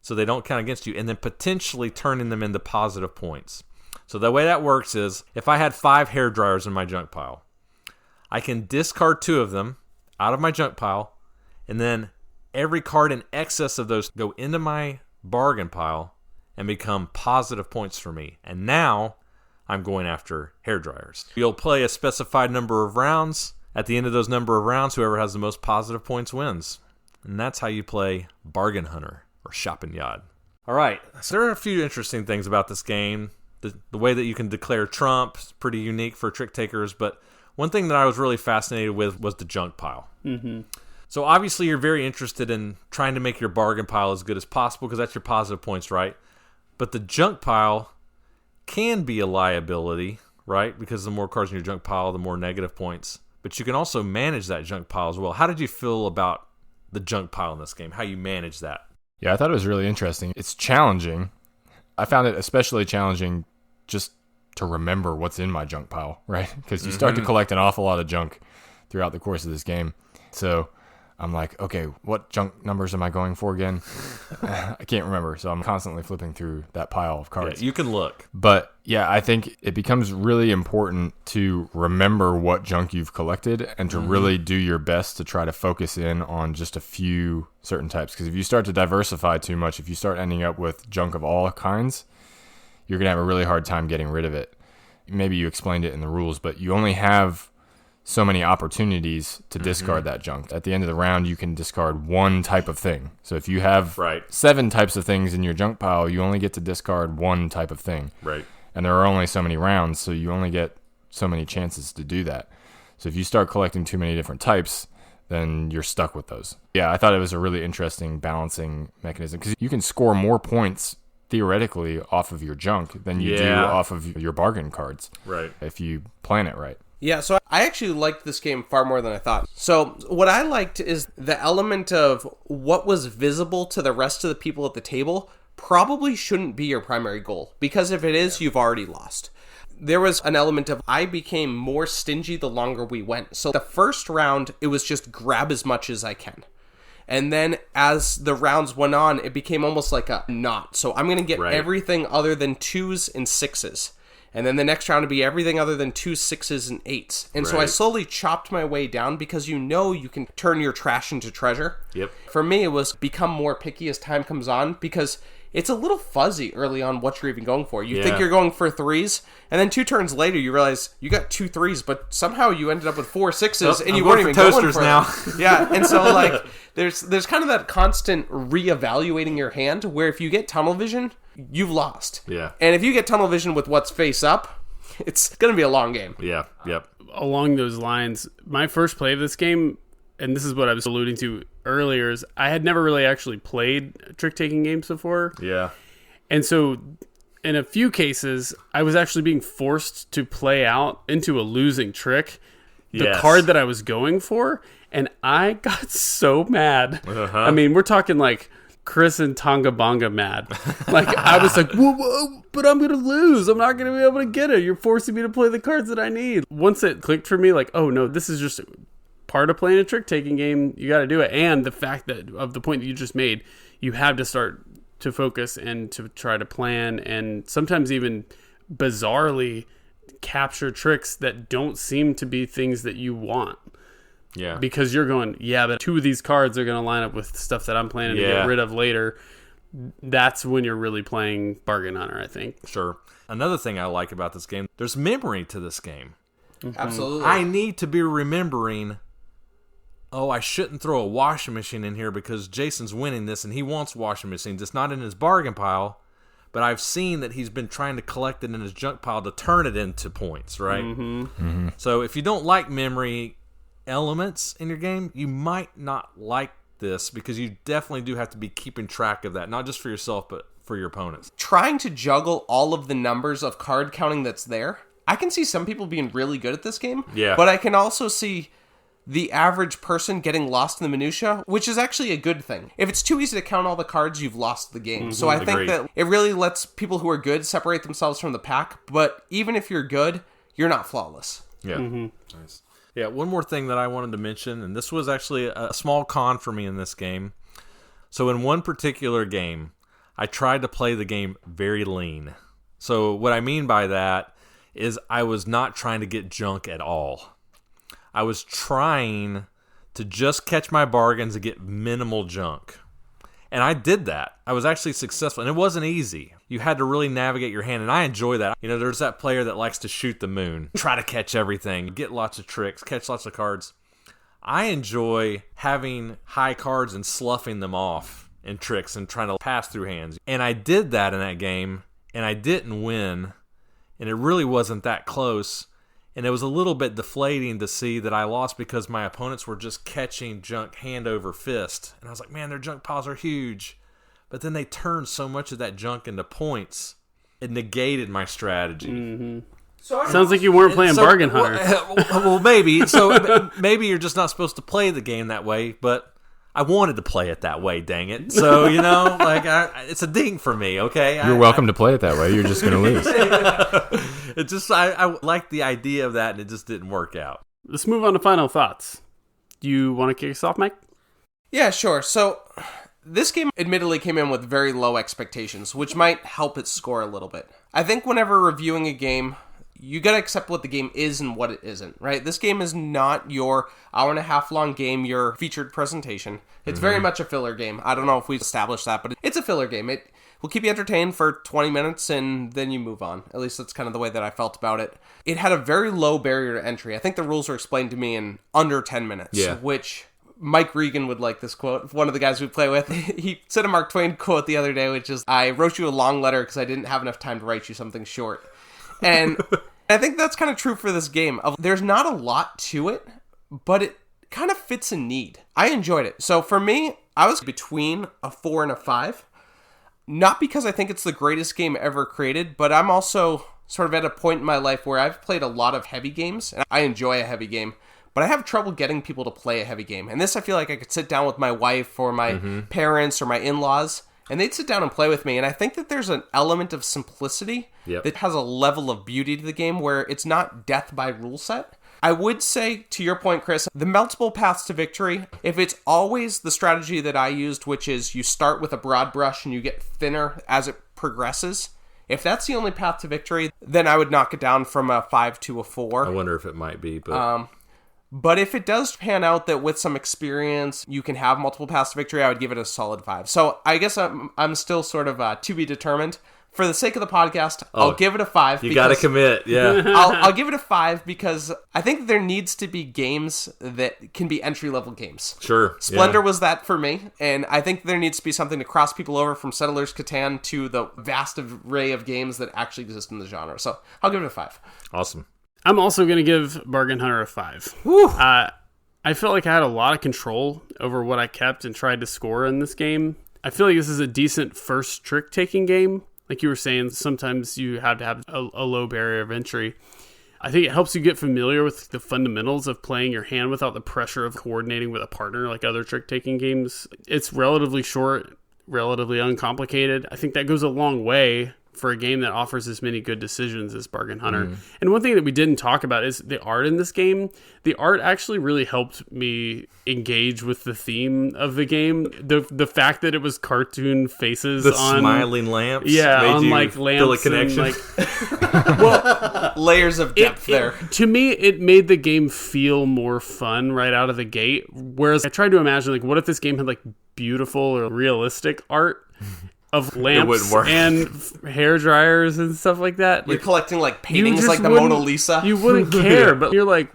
so they don't count against you, and then potentially turning them into positive points. So the way that works is, if I had 5 hair dryers in my junk pile, I can discard 2 of them out of my junk pile, and then every card in excess of those go into my bargain pile and become positive points for me. And now I'm going after hair dryers. You'll play a specified number of rounds. At the end of those number of rounds, whoever has the most positive points wins. And that's how you play Bargain Hunter or Schappenjagd. All right, so there are a few interesting things about this game. The way that you can declare trump is pretty unique for trick takers, but one thing that I was really fascinated with was the junk pile. Mm-hmm. So obviously you're very interested in trying to make your bargain pile as good as possible because that's your positive points, right? But the junk pile can be a liability, right? Because the more cards in your junk pile, the more negative points. But you can also manage that junk pile as well. How did you feel about the junk pile in this game? How you manage that? Yeah, I thought it was really interesting. It's challenging. I found it especially challenging just to remember what's in my junk pile, right? Because you start to collect an awful lot of junk throughout the course of this game. So I'm like, okay, what junk numbers am I going for again? I can't remember. So I'm constantly flipping through that pile of cards. Yeah, you can look. But yeah, I think it becomes really important to remember what junk you've collected and to really do your best to try to focus in on just a few certain types. Because if you start to diversify too much, if you start ending up with junk of all kinds, you're going to have a really hard time getting rid of it. Maybe you explained it in the rules, but you only have so many opportunities to discard that junk. At the end of the round, you can discard one type of thing. So if you have 7 types of things in your junk pile, you only get to discard one type of thing. Right. And there are only so many rounds, so you only get so many chances to do that. So if you start collecting too many different types, then you're stuck with those. Yeah, I thought it was a really interesting balancing mechanism because you can score more points theoretically off of your junk than you do off of your bargain cards. Right. If you plan it right. Yeah, so I actually liked this game far more than I thought. So what I liked is the element of what was visible to the rest of the people at the table probably shouldn't be your primary goal, because if it is, you've already lost. There was an element of I became more stingy the longer we went. So the first round, it was just grab as much as I can. And then as the rounds went on, it became almost like a knot. So I'm going to get everything other than 2s and 6s. And then the next round would be everything other than 2s, 6s, and 8s. And so I slowly chopped my way down because you can turn your trash into treasure. Yep. For me, it was become more picky as time comes on because it's a little fuzzy early on what you're even going for. You think you're going for 3s, and then 2 turns later you realize you got 2 3s, but somehow you ended up with 4 6s, and you weren't even toasters going now. for them. Yeah, and so like there's kind of that constant reevaluating your hand where if you get tunnel vision, you've lost. Yeah. And if you get tunnel vision with what's face up, it's going to be a long game. Yeah, yep. Along those lines, my first play of this game, and this is what I was alluding to earlier, is I had never really actually played trick-taking games before. Yeah. And so in a few cases, I was actually being forced to play out into a losing trick the card that I was going for, and I got so mad. I mean, we're talking like Chris and Tonga Bonga mad. Like, I was like, whoa, but I'm going to lose. I'm not going to be able to get it. You're forcing me to play the cards that I need. Once it clicked for me, like, oh, no, this is just part of playing a trick-taking game. You got to do it. And the fact that, of the point that you just made, you have to start to focus and to try to plan and sometimes even bizarrely capture tricks that don't seem to be things that you want. Yeah. Because you're going, but 2 of these cards are going to line up with stuff that I'm planning to get rid of later. That's when you're really playing Bargain Hunter, I think. Sure. Another thing I like about this game, there's memory to this game. Absolutely. I need to be remembering, I shouldn't throw a washing machine in here because Jason's winning this and he wants washing machines. It's not in his bargain pile, but I've seen that he's been trying to collect it in his junk pile to turn it into points, right? So if you don't like memory elements in your game, you might not like this because you definitely do have to be keeping track of that, not just for yourself, but for your opponents. Trying to juggle all of the numbers of card counting that's there, I can see some people being really good at this game, but I can also see the average person getting lost in the minutia, which is actually a good thing. If it's too easy to count all the cards, you've lost the game. So I think that it really lets people who are good separate themselves from the pack, but even if you're good, you're not flawless. Yeah. Nice. Yeah, one more thing that I wanted to mention, and this was actually a small con for me in this game. So in one particular game, I tried to play the game very lean. So what I mean by that is I was not trying to get junk at all. I was trying to just catch my bargains and get minimal junk. And I did that. I was actually successful. And it wasn't easy. You had to really navigate your hand. And I enjoy that. You know, there's that player that likes to shoot the moon. Try to catch everything. Get lots of tricks. Catch lots of cards. I enjoy having high cards and sloughing them off in tricks and trying to pass through hands. And I did that in that game. And I didn't win. And it really wasn't that close. And it was a little bit deflating to see that I lost because my opponents were just catching junk hand over fist. And I was like, man, their junk piles are huge. But then they turned so much of that junk into points it negated my strategy. Mm-hmm. Sounds like you weren't playing Bargain Hunter. Well, maybe. So maybe you're just not supposed to play the game that way, but I wanted to play it that way, dang it. So, it's a ding for me, okay? You're welcome to play it that way. You're just going to lose. It just, I liked the idea of that, and it just didn't work out. Let's move on to final thoughts. Do you want to kick us off, Mike? Yeah, sure. So, this game admittedly came in with very low expectations, which might help it score a little bit. I think whenever reviewing a game, you gotta accept what the game is and what it isn't, right? This game is not your hour-and-a-half long game, your featured presentation. It's very much a filler game. I don't know if we've established that, but it's a filler game. It will keep you entertained for 20 minutes, and then you move on. At least that's kind of the way that I felt about it. It had a very low barrier to entry. I think the rules were explained to me in under 10 minutes, which Mike Regan would like this quote. One of the guys we play with, he said a Mark Twain quote the other day, which is, "I wrote you a long letter because I didn't have enough time to write you something short." And I think that's kind of true for this game. There's not a lot to it, but it kind of fits a need. I enjoyed it. So for me, I was between a 4 and a 5. Not because I think it's the greatest game ever created, but I'm also sort of at a point in my life where I've played a lot of heavy games, and I enjoy a heavy game, but I have trouble getting people to play a heavy game. And this, I feel like I could sit down with my wife or my parents or my in-laws, and they'd sit down and play with me. And I think that there's an element of simplicity that has a level of beauty to the game where it's not death by rule set. I would say, to your point, Chris, the multiple paths to victory, if it's always the strategy that I used, which is you start with a broad brush and you get thinner as it progresses, if that's the only path to victory, then I would knock it down from a 5 to a 4. I wonder if it might be, but... But if it does pan out that with some experience you can have multiple paths to victory, I would give it a solid 5. So I guess I'm still sort of to be determined. For the sake of the podcast, I'll give it a 5. You got to commit, yeah. I'll give it a 5 because I think there needs to be games that can be entry-level games. Sure. Splendor was that for me, and I think there needs to be something to cross people over from Settlers Catan to the vast array of games that actually exist in the genre. So I'll give it a 5. Awesome. I'm also going to give Bargain Hunter a 5. I felt like I had a lot of control over what I kept and tried to score in this game. I feel like this is a decent first trick-taking game. Like you were saying, sometimes you have to have a low barrier of entry. I think it helps you get familiar with the fundamentals of playing your hand without the pressure of coordinating with a partner like other trick-taking games. It's relatively short, relatively uncomplicated. I think that goes a long way for a game that offers as many good decisions as Bargain Hunter. And one thing that we didn't talk about is the art in this game. The art actually really helped me engage with the theme of the game. The fact that it was cartoon faces on smiling lamps, on like lamps, feel a connection. And, layers of depth there. To me, it made the game feel more fun right out of the gate. Whereas I tried to imagine, like, what if this game had like beautiful or realistic art of lamps and hair dryers and stuff like that. You're collecting like paintings like the Mona Lisa. You wouldn't care, but you're like,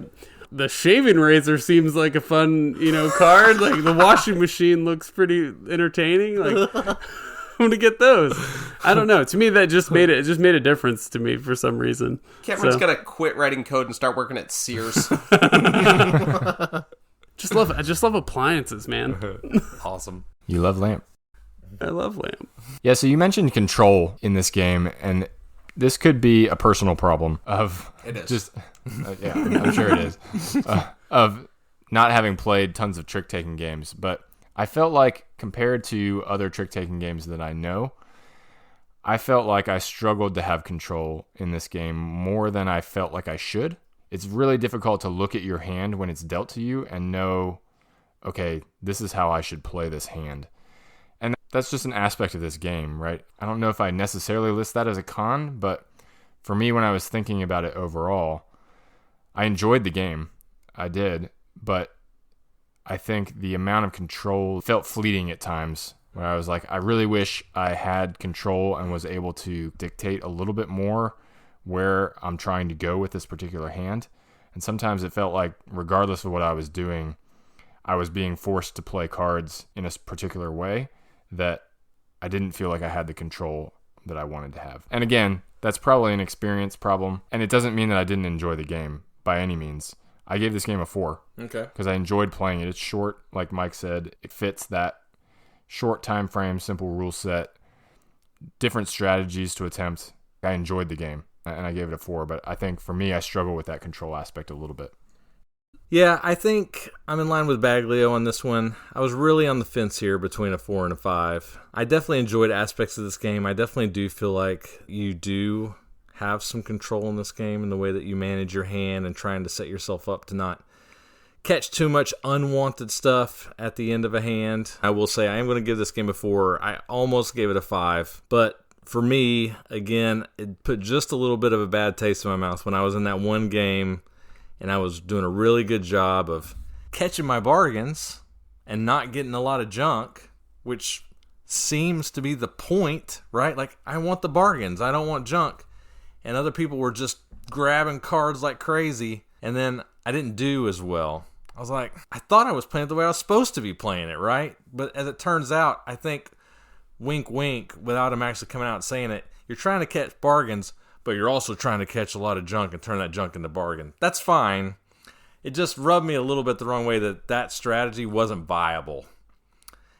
the shaving razor seems like a fun, card. Like the washing machine looks pretty entertaining. Like I'm gonna get those. I don't know. To me, that just made it just made a difference to me for some reason. Cameron's gonna quit writing code and start working at Sears. I just love appliances, man. Awesome. You love lamp. I love lamp. Yeah, so you mentioned control in this game, and this could be a personal problem of... It is. Just, yeah, I'm sure it is. Of not having played tons of trick-taking games, but I felt like, compared to other trick-taking games that I know, I felt like I struggled to have control in this game more than I felt like I should. It's really difficult to look at your hand when it's dealt to you and know, okay, this is how I should play this hand. And that's just an aspect of this game, right? I don't know if I necessarily list that as a con, but for me, when I was thinking about it overall, I enjoyed the game. I did, but I think the amount of control felt fleeting at times, where I was like, I really wish I had control and was able to dictate a little bit more where I'm trying to go with this particular hand. And sometimes it felt like, regardless of what I was doing, I was being forced to play cards in a particular way that I didn't feel like I had the control that I wanted to have. And again, that's probably an experience problem, and it doesn't mean that I didn't enjoy the game by any means. I gave this game a 4. Okay. Because I enjoyed playing it. It's short, like Mike said. It fits that short time frame, simple rule set, different strategies to attempt I enjoyed the game, and I gave it a 4, but I think for me, I struggle with that control aspect a little bit. Yeah, I think I'm in line with Baglio on this one. I was really on the fence here between a 4 and a 5. I definitely enjoyed aspects of this game. I definitely do feel like you do have some control in this game in the way that you manage your hand and trying to set yourself up to not catch too much unwanted stuff at the end of a hand. I will say I am going to give this game a 4. I almost gave it a 5, but for me, again, it put just a little bit of a bad taste in my mouth when I was in that one game and I was doing a really good job of catching my bargains and not getting a lot of junk, which seems to be the point, right? Like, I want the bargains. I don't want junk. And other people were just grabbing cards like crazy, and then I didn't do as well. I was like, I thought I was playing it the way I was supposed to be playing it, right? But as it turns out, I think, wink, wink, without him actually coming out and saying it, you're trying to catch bargains, but you're also trying to catch a lot of junk and turn that junk into bargain. That's fine. It just rubbed me a little bit the wrong way that strategy wasn't viable.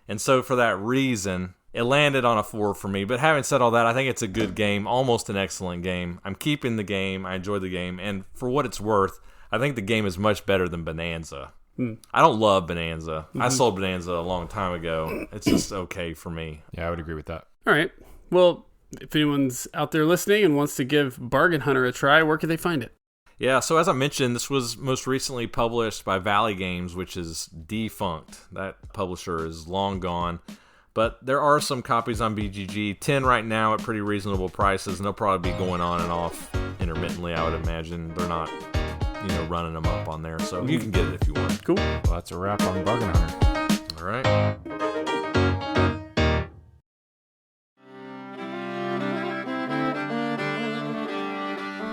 And so for that reason, it landed on a 4 for me. But having said all that, I think it's a good game, almost an excellent game. I'm keeping the game. I enjoyed the game. And for what it's worth, I think the game is much better than Bonanza. I don't love Bonanza. I sold Bonanza a long time ago. It's just okay for me. Yeah, I would agree with that. All right. Well, if anyone's out there listening and wants to give Bargain Hunter a try, where can they find it? Yeah, so as I mentioned, this was most recently published by Valley Games, which is defunct. That publisher is long gone. But there are some copies on BGG, 10 right now at pretty reasonable prices, and they'll probably be going on and off intermittently, I would imagine. They're not, running them up on there, so you can get it if you want. Cool. Well, that's a wrap on Bargain Hunter. All right.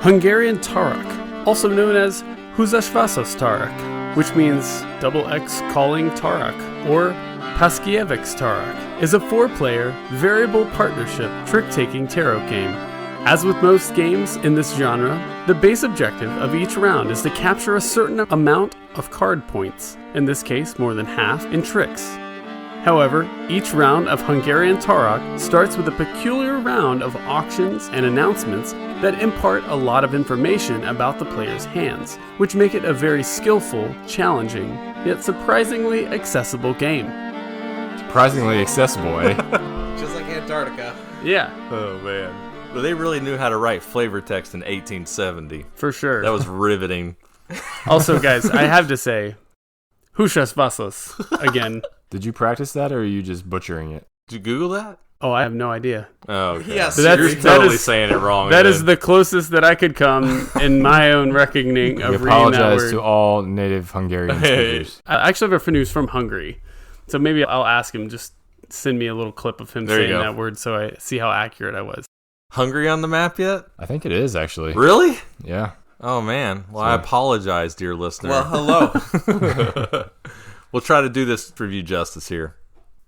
Hungarian Tarokk, also known as Húzasvászos Tarokk, which means XX calling Tarokk, or Paskiewicz Tarokk, is a 4-player, variable partnership trick-taking tarot game. As with most games in this genre, the base objective of each round is to capture a certain amount of card points, in this case more than half, in tricks. However, each round of Hungarian Tarokk starts with a peculiar round of auctions and announcements that impart a lot of information about the player's hands, which make it a very skillful, challenging, yet surprisingly accessible game. Surprisingly accessible, eh? Just like Antarctica. Yeah, Oh, man. Well, they really knew how to write flavor text in 1870. for sure. That was riveting. Also, guys, I have to say, Húzasvászos again. Did you practice that, or are you just butchering it? Did you Google that? Oh, I have no idea. Oh, okay. Yes. So That's- you're that totally is- saying it wrong. That then. is the closest that I could come in my own reckoning We of reading that apologize word. to all native Hungarian speakers. I actually have a friend who's from Hungary, so maybe I'll ask him, just send me a little clip of him There you saying go. that word so I see how accurate I was. Hungary on the map yet? I think it is, actually. Really? Yeah. Oh, man. Well, I apologize, dear listener. Well, hello. We'll try to do this review justice here.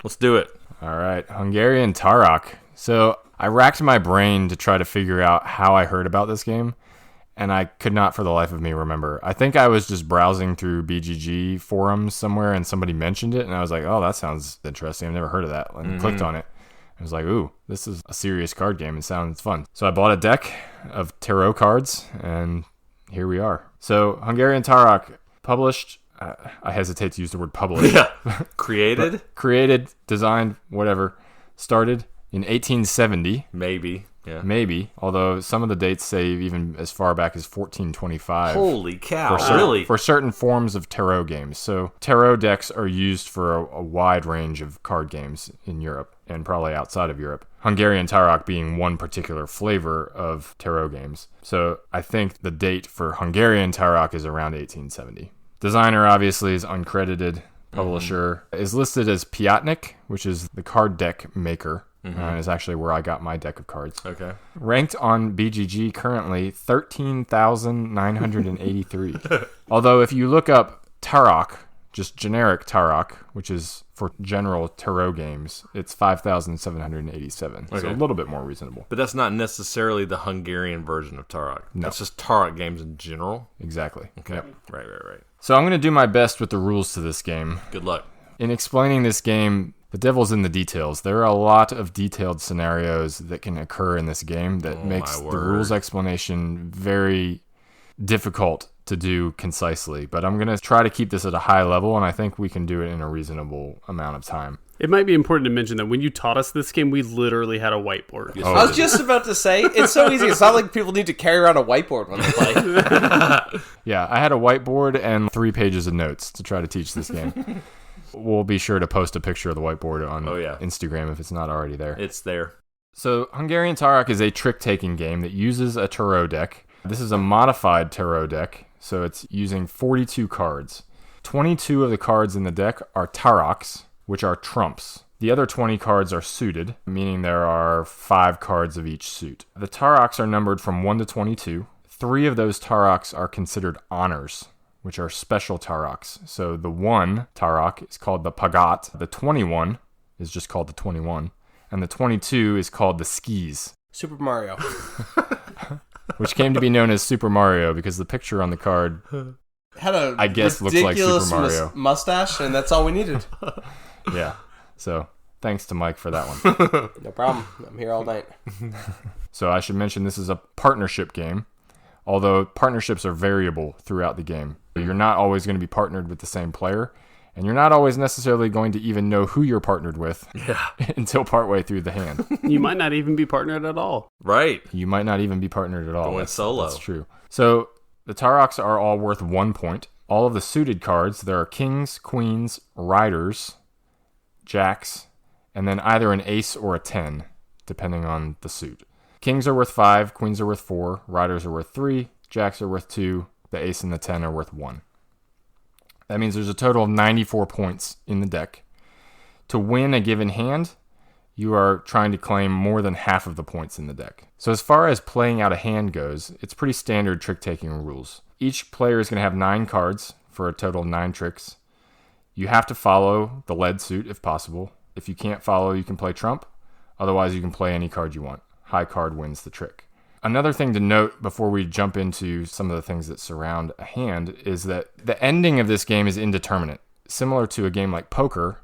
Let's do it. All right. Hungarian Tarokk. So I racked my brain to try to figure out how I heard about this game, and I could not for the life of me remember. I think I was just browsing through BGG forums somewhere, and somebody mentioned it, and I was like, oh, that sounds interesting. I've never heard of that. And clicked on it. I was like, ooh, this is a serious card game. It sounds fun. So I bought a deck of tarot cards, and here we are. So Hungarian Tarokk, published, I hesitate to use the word published. Yeah. Created? Created, designed, whatever, started in 1870. Maybe. Yeah. Maybe, although some of the dates say even as far back as 1425. Holy cow. For for certain forms of tarot games. So tarot decks are used for a wide range of card games in Europe and probably outside of Europe. Hungarian Tarokk being one particular flavor of tarot games. So I think the date for Hungarian Tarokk is around 1870. Designer obviously is uncredited. Publisher is listed as Piatnik, which is the card deck maker. Is actually where I got my deck of cards. Okay. Ranked on BGG currently 13,983. Although if you look up Tarokk, just generic Tarokk, which is for general tarot games, it's 5,787. So Okay. a little bit more reasonable. But that's not necessarily the Hungarian version of Tarokk. No. That's just Tarokk games in general. Exactly. Okay. Yep. Right. So I'm going to do my best with the rules to this game. Good luck. In explaining this game, The devil's in the details. There are a lot of detailed scenarios that can occur in this game that makes the rules explanation very difficult to do concisely. But I'm going to try to keep this at a high level, and I think we can do it in a reasonable amount of time. It might be important to mention that when you taught us this game, we literally had a whiteboard. Yes, I was just about to say, it's so easy. It's not like people need to carry around a whiteboard when they play. Yeah, I had a whiteboard and 3 pages of notes to try to teach this game. We'll be sure to post a picture of the whiteboard on Instagram if it's not already there. It's there. So Hungarian Tarokk is a trick-taking game that uses a tarot deck. This is a modified tarot deck, so it's using 42 cards. 22 of the cards in the deck are Tarokks, which are trumps. The other 20 cards are suited, meaning there are 5 cards of each suit. The Tarokks are numbered from 1 to 22. 3 of those Tarokks are considered honors, which are special Tarokks. So the 1 Tarokk is called the Pagat. The 21 is just called the 21. And the 22 is called the Skis. Super Mario. Which came to be known as Super Mario because the picture on the card, had a I guess, looks like Super Mario. Mustache, and that's all we needed. Yeah. So thanks to Mike for that one. No problem. I'm here all night. So I should mention this is a partnership game, although partnerships are variable throughout the game. You're not always going to be partnered with the same player, and you're not always necessarily going to even know who you're partnered with until partway through the hand. You might not even be partnered at all. Right. You might not even be partnered at all. Going solo. That's true. So the Tarokks are all worth 1 point. All of the suited cards, there are kings, queens, riders, jacks, and then either an ace or a 10, depending on the suit. Kings are worth 5, queens are worth 4, riders are worth 3, jacks are worth 2, the ace and the 10 are worth 1. That means there's a total of 94 points in the deck. To win a given hand, you are trying to claim more than half of the points in the deck. So as far as playing out a hand goes, it's pretty standard trick-taking rules. Each player is going to have 9 cards for a total of 9 tricks. You have to follow the lead suit if possible. If you can't follow, you can play trump. Otherwise, you can play any card you want. High card wins the trick. Another thing to note before we jump into some of the things that surround a hand is that the ending of this game is indeterminate. Similar to a game like poker,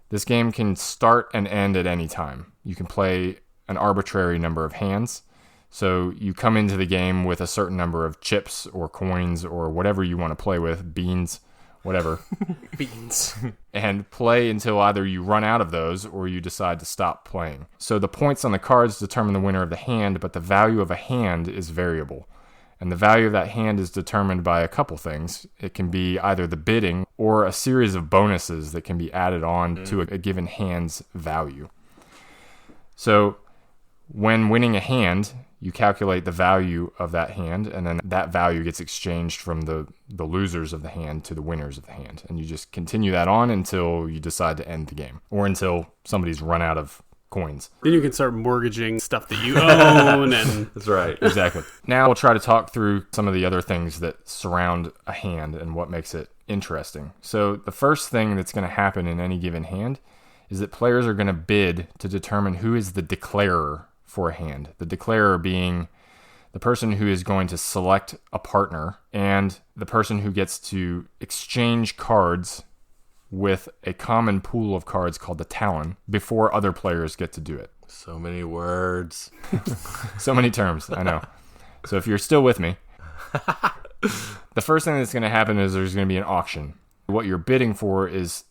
this game can start and end at any time. You can play an arbitrary number of hands. So you come into the game with a certain number of chips or coins or whatever you want to play with, beans, whatever. Beans. And play until either you run out of those or you decide to stop playing. So the points on the cards determine the winner of the hand, but the value of a hand is variable. And the value of that hand is determined by a couple things. It can be either the bidding or a series of bonuses that can be added on to a given hand's value. So when winning a hand, you calculate the value of that hand, and then that value gets exchanged from the losers of the hand to the winners of the hand. And you just continue that on until you decide to end the game, or until somebody's run out of coins. Then you can start mortgaging stuff that you own. And That's right. Exactly. Now we'll try to talk through some of the other things that surround a hand and what makes it interesting. So the first thing that's going to happen in any given hand is that players are going to bid to determine who is the declarer for a hand. The declarer being the person who is going to select a partner and the person who gets to exchange cards with a common pool of cards called the Talon before other players get to do it. So many words. So many terms, I know. So if you're still with me, the first thing that's going to happen is there's going to be an auction. What you're bidding for is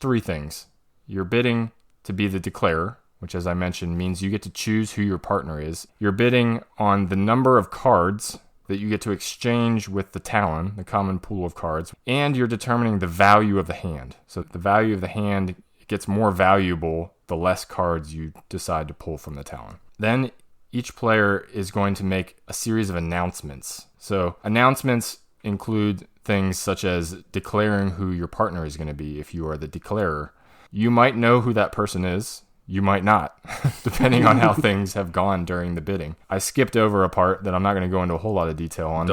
3 things. You're bidding to be the declarer, which, as I mentioned, means you get to choose who your partner is. You're bidding on the number of cards that you get to exchange with the Talon, the common pool of cards, and you're determining the value of the hand. So the value of the hand gets more valuable the less cards you decide to pull from the Talon. Then each player is going to make a series of announcements. So announcements include things such as declaring who your partner is going to be if you are the declarer. You might know who that person is. You might not, depending on how things have gone during the bidding. I skipped over a part that I'm not going to go into a whole lot of detail on.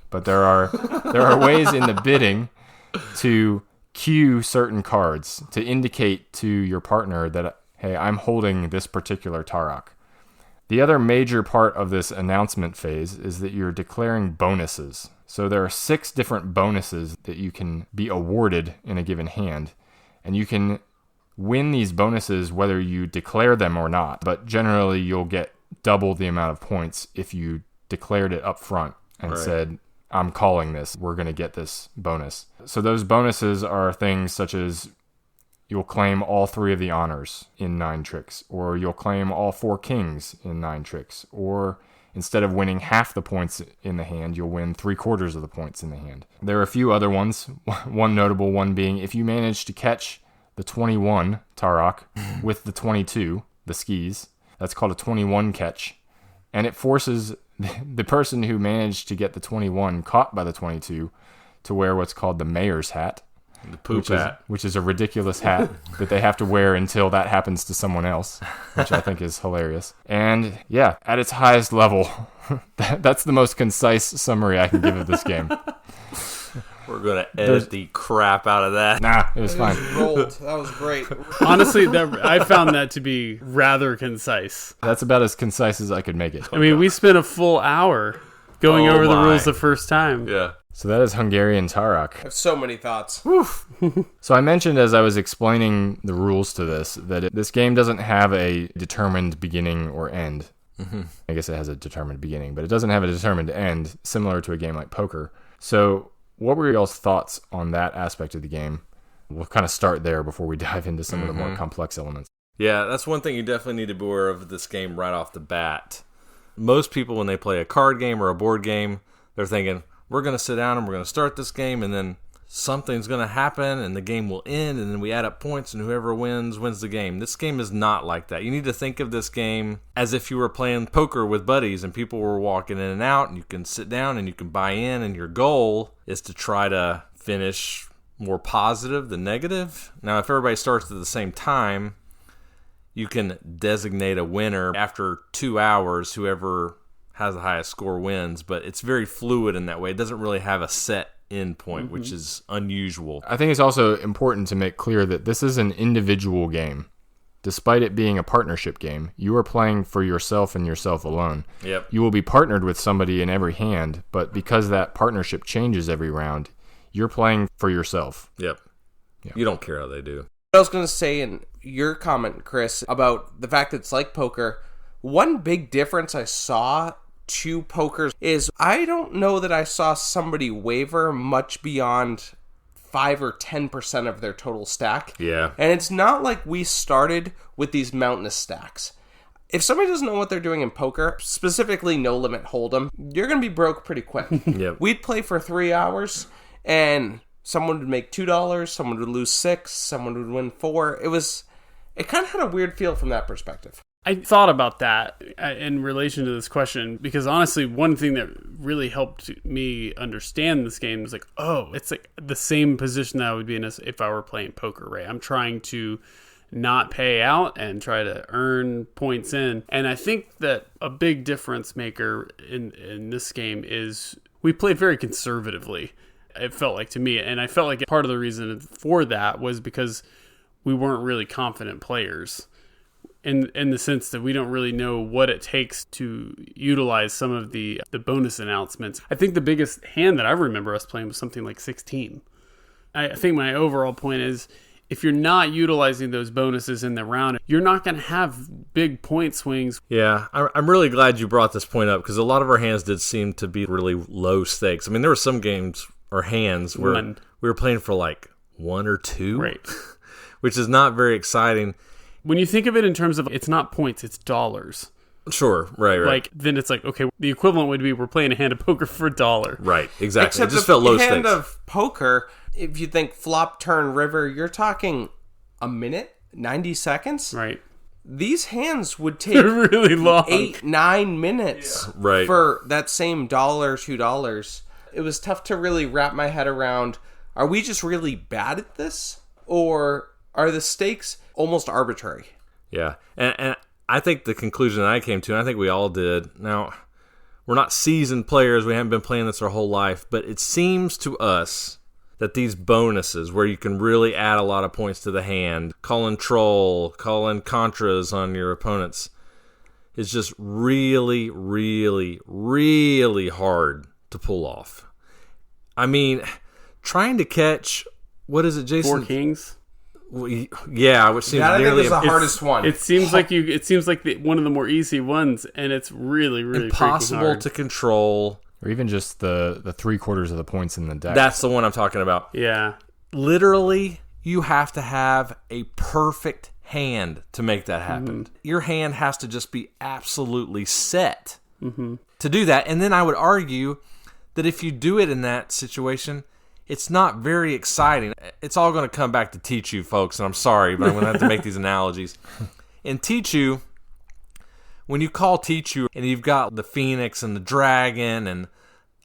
But there are ways in the bidding to cue certain cards to indicate to your partner that, hey, I'm holding this particular Tarokk. The other major part of this announcement phase is that you're declaring bonuses. So there are 6 different bonuses that you can be awarded in a given hand, and you can win these bonuses whether you declare them or not. But generally, you'll get double the amount of points if you declared it up front and said, I'm calling this. We're going to get this bonus. So those bonuses are things such as you'll claim all 3 of the honors in 9 tricks, or you'll claim all 4 kings in 9 tricks, or instead of winning half the points in the hand, you'll win 3/4 of the points in the hand. There are a few other ones, one notable one being if you manage to catch the 21 Tarokk with the 22, the skis, that's called a 21 catch, and it forces the person who managed to get the 21 caught by the 22 to wear what's called the mayor's hat. The poop hat. Which is a ridiculous hat that they have to wear until that happens to someone else, which I think is hilarious. And yeah, at its highest level, that's the most concise summary I can give of this game. We're going to edit the crap out of that. Nah, it was fine. That was great. Honestly, I found that to be rather concise. That's about as concise as I could make it. I mean, we spent a full hour going over the rules the first time. Yeah. So that is Hungarian Tarokk. I have so many thoughts. So I mentioned as I was explaining the rules to this that this game doesn't have a determined beginning or end. Mm-hmm. I guess it has a determined beginning, but it doesn't have a determined end, similar to a game like poker. So what were y'all's thoughts on that aspect of the game? We'll kind of start there before we dive into some of the more complex elements. Yeah, that's one thing you definitely need to be aware of this game right off the bat. Most people, when they play a card game or a board game, they're thinking, we're going to sit down and we're going to start this game, and then something's going to happen, and the game will end, and then we add up points, and whoever wins the game. This game is not like that. You need to think of this game as if you were playing poker with buddies, and people were walking in and out, and you can sit down and you can buy in, and your goal is to try to finish more positive than negative. Now, if everybody starts at the same time, you can designate a winner after 2 hours. Whoever has the highest score wins, but it's very fluid in that way. It doesn't really have a set end point, which is unusual. I think it's also important to make clear that this is an individual game. Despite it being a partnership game, you are playing for yourself and yourself alone. Yep. You will be partnered with somebody in every hand, but because that partnership changes every round, you're playing for yourself. Yep. Yeah. You don't care how they do. I was going to say in your comment, Chris, about the fact that it's like poker, one big difference I saw to poker is I don't know that I saw somebody waver much beyond 5 or 10% of their total stack. Yeah. And it's not like we started with these mountainous stacks. If somebody doesn't know what they're doing in poker, specifically no limit hold'em, you're going to be broke pretty quick. Yep. We'd play for 3 hours and someone would make $2, someone would lose 6, someone would win 4. It kind of had a weird feel from that perspective. I thought about that in relation to this question because honestly, one thing that really helped me understand this game is like, oh, it's like the same position that I would be in as if I were playing poker, right? I'm trying to not pay out and try to earn points in. And I think that a big difference maker in this game is we played very conservatively, it felt like to me. And I felt like part of the reason for that was because we weren't really confident players. In the sense that we don't really know what it takes to utilize some of the bonus announcements. I think the biggest hand that I remember us playing was something like 16. I think my overall point is if you're not utilizing those bonuses in the round, you're not going to have big point swings. Yeah, I'm really glad you brought this point up because a lot of our hands did seem to be really low stakes. I mean, there were some games or hands where we were playing for like 1 or 2, right? Which is not very exciting. When you think of it in terms of it's not points, it's dollars. Sure, right. Like, then it's like, okay, the equivalent would be we're playing a hand of poker for $1. Right, exactly. Except it just felt low hand stakes. of poker, if you think flop, turn, river, you're talking a minute, 90 seconds? Right. These hands would take really long. 8-9 minutes right. for that same $1, $2. It was tough to really wrap my head around, are we just really bad at this? Or are the stakes almost arbitrary? Yeah, and I think the conclusion that I came to, and I think we all did, now, we're not seasoned players, we haven't been playing this our whole life, but it seems to us that these bonuses, where you can really add a lot of points to the hand, calling troll, calling contras on your opponents, is just really, really, really hard to pull off. I mean, trying to catch, what is it, Jason? 4 kings? Yeah, which seems that I think nearly is the hardest one. It seems like one of the more easy ones, and it's really, really impossible to control. Or even just the 3/4 of the points in the deck. That's the one I'm talking about. Yeah. Literally, you have to have a perfect hand to make that happen. Your hand has to just be absolutely set to do that. And then I would argue that if you do it in that situation, it's not very exciting. It's all going to come back to teach you, folks, and I'm sorry, but I'm going to have to make these analogies. In teach you, when you call teach you and you've got the Phoenix and the Dragon and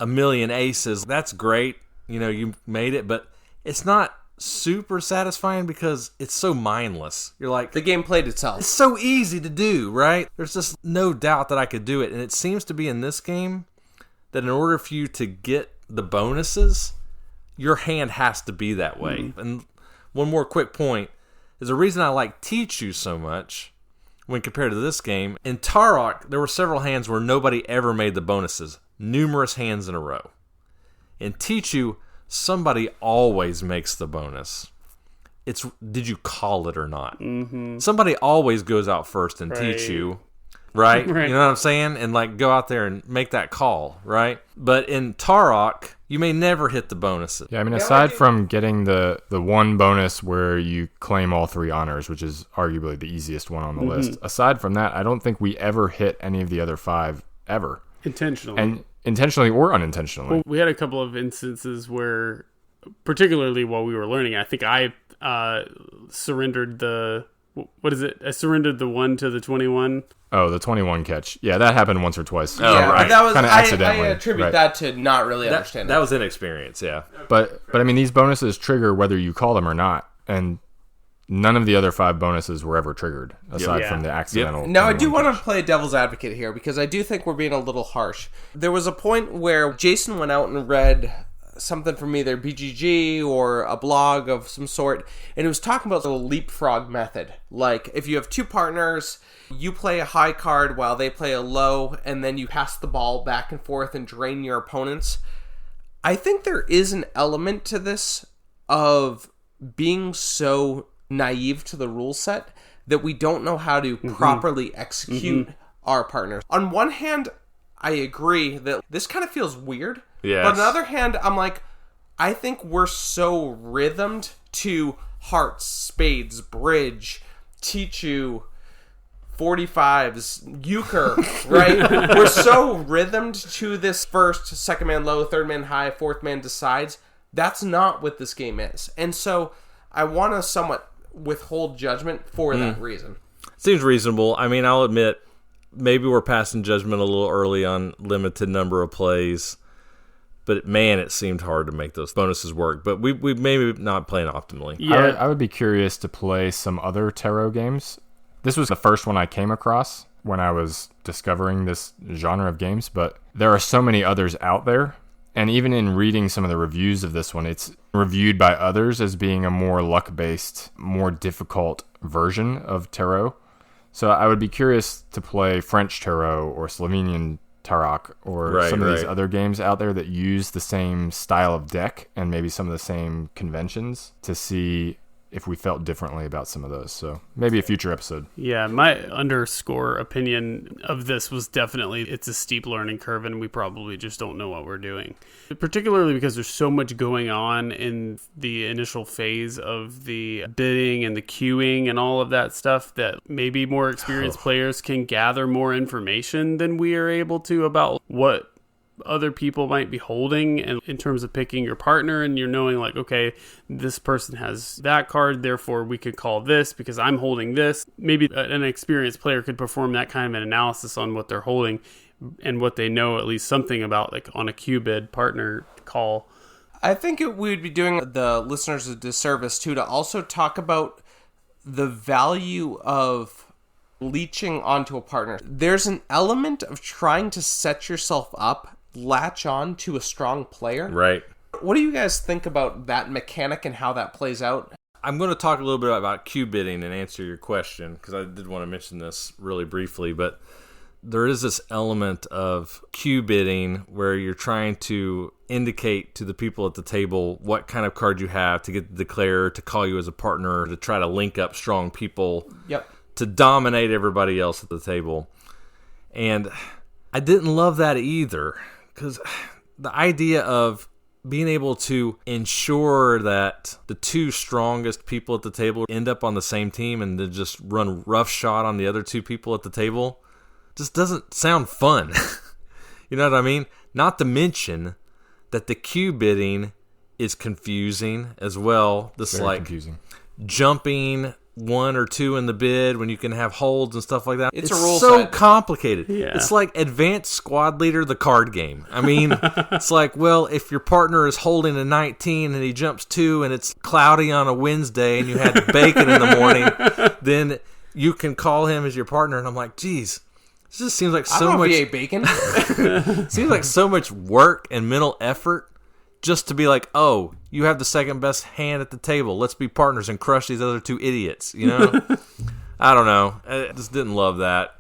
a million aces, that's great. You know, you made it, but it's not super satisfying because it's so mindless. You're like, the game played itself. It's so easy to do, right? There's just no doubt that I could do it. And it seems to be in this game that in order for you to get the bonuses, your hand has to be that way. And one more quick point is the reason I like Teach You so much when compared to this game. In Tarokk, there were several hands where nobody ever made the bonuses. Numerous hands in a row. In Teach You, somebody always makes the bonus. It's did you call it or not? Somebody always goes out first and teach you, right? You know what I'm saying? And like go out there and make that call, right? But in Tarokk, you may never hit the bonuses. Yeah, I mean, aside from getting the one bonus where you claim all 3 honors, which is arguably the easiest one on the list, aside from that, I don't think we ever hit any of the other 5 ever. Intentionally. And intentionally or unintentionally. Well, we had a couple of instances where, particularly while we were learning, I think I surrendered the... What is it? I surrendered the 1 to the 21. Oh, the 21 catch. Yeah, that happened once or twice. Oh, yeah, right. That was kind of accidentally. I attribute that to not really understanding. That was inexperience, yeah. But I mean, these bonuses trigger whether you call them or not, and none of the other 5 bonuses were ever triggered aside from the accidental. Now, I do want to play devil's advocate here because I do think we're being a little harsh. There was a point where Jason went out and read something from either BGG or a blog of some sort, and it was talking about the leapfrog method. Like, if you have 2 partners, you play a high card while they play a low, and then you pass the ball back and forth and drain your opponents. I think there is an element to this of being so naive to the rule set that we don't know how to properly execute our partners. On one hand, I agree that this kind of feels weird. Yes. But on the other hand, I'm like, I think we're so rhythmed to hearts, spades, bridge, teach you, 45s, euchre, right? We're so rhythmed to this first, second man low, third man high, fourth man decides. That's not what this game is. And so I want to somewhat withhold judgment for that reason. Seems reasonable. I mean, I'll admit, maybe we're passing judgment a little early on limited number of plays. But man, it seemed hard to make those bonuses work. But we maybe not playing optimally. Yeah, I would be curious to play some other tarot games. This was the first one I came across when I was discovering this genre of games. But there are so many others out there. And even in reading some of the reviews of this one, it's reviewed by others as being a more luck-based, more difficult version of tarot. So I would be curious to play French tarot or Slovenian Tarokk or some of these other games out there that use the same style of deck and maybe some of the same conventions to see if we felt differently about some of those. So maybe a future episode. Yeah, my underscore opinion of this was definitely it's a steep learning curve and we probably just don't know what we're doing. Particularly because there's so much going on in the initial phase of the bidding and the queuing and all of that stuff that maybe more experienced players can gather more information than we are able to about what other people might be holding, and in terms of picking your partner, and you're knowing like, okay, this person has that card, therefore we could call this because I'm holding this. Maybe an experienced player could perform that kind of an analysis on what they're holding and what they know at least something about, like on a Q bid partner call. I think we would be doing the listeners a disservice too to also talk about the value of leeching onto a partner. There's an element of trying to set yourself up, latch on to a strong player. Right. What do you guys think about that mechanic and how that plays out? I'm going to talk a little bit about Q bidding and answer your question because I did want to mention this really briefly. But there is this element of cue bidding where you're trying to indicate to the people at the table what kind of card you have to get the declarer to call you as a partner, to try to link up strong people, to dominate everybody else at the table. And I didn't love that either, because the idea of being able to ensure that the two strongest people at the table end up on the same team and then just run roughshod on the other two people at the table just doesn't sound fun. You know what I mean? Not to mention that the cue bidding is confusing as well. This Very like confusing. Jumping one or two in the bid when you can have holds and stuff like that. It's a rule so set. complicated. Yeah. It's like Advanced Squad Leader, the card game. I mean, it's like, well, if your partner is holding a 19 and he jumps 2 and it's cloudy on a Wednesday and you had bacon in the morning, then you can call him as your partner. And I'm like, geez, this just seems like so much. ate bacon. Seems like so much work and mental effort just to be like, oh, you have the second best hand at the table. Let's be partners and crush these other two idiots, you know? I don't know. I just didn't love that.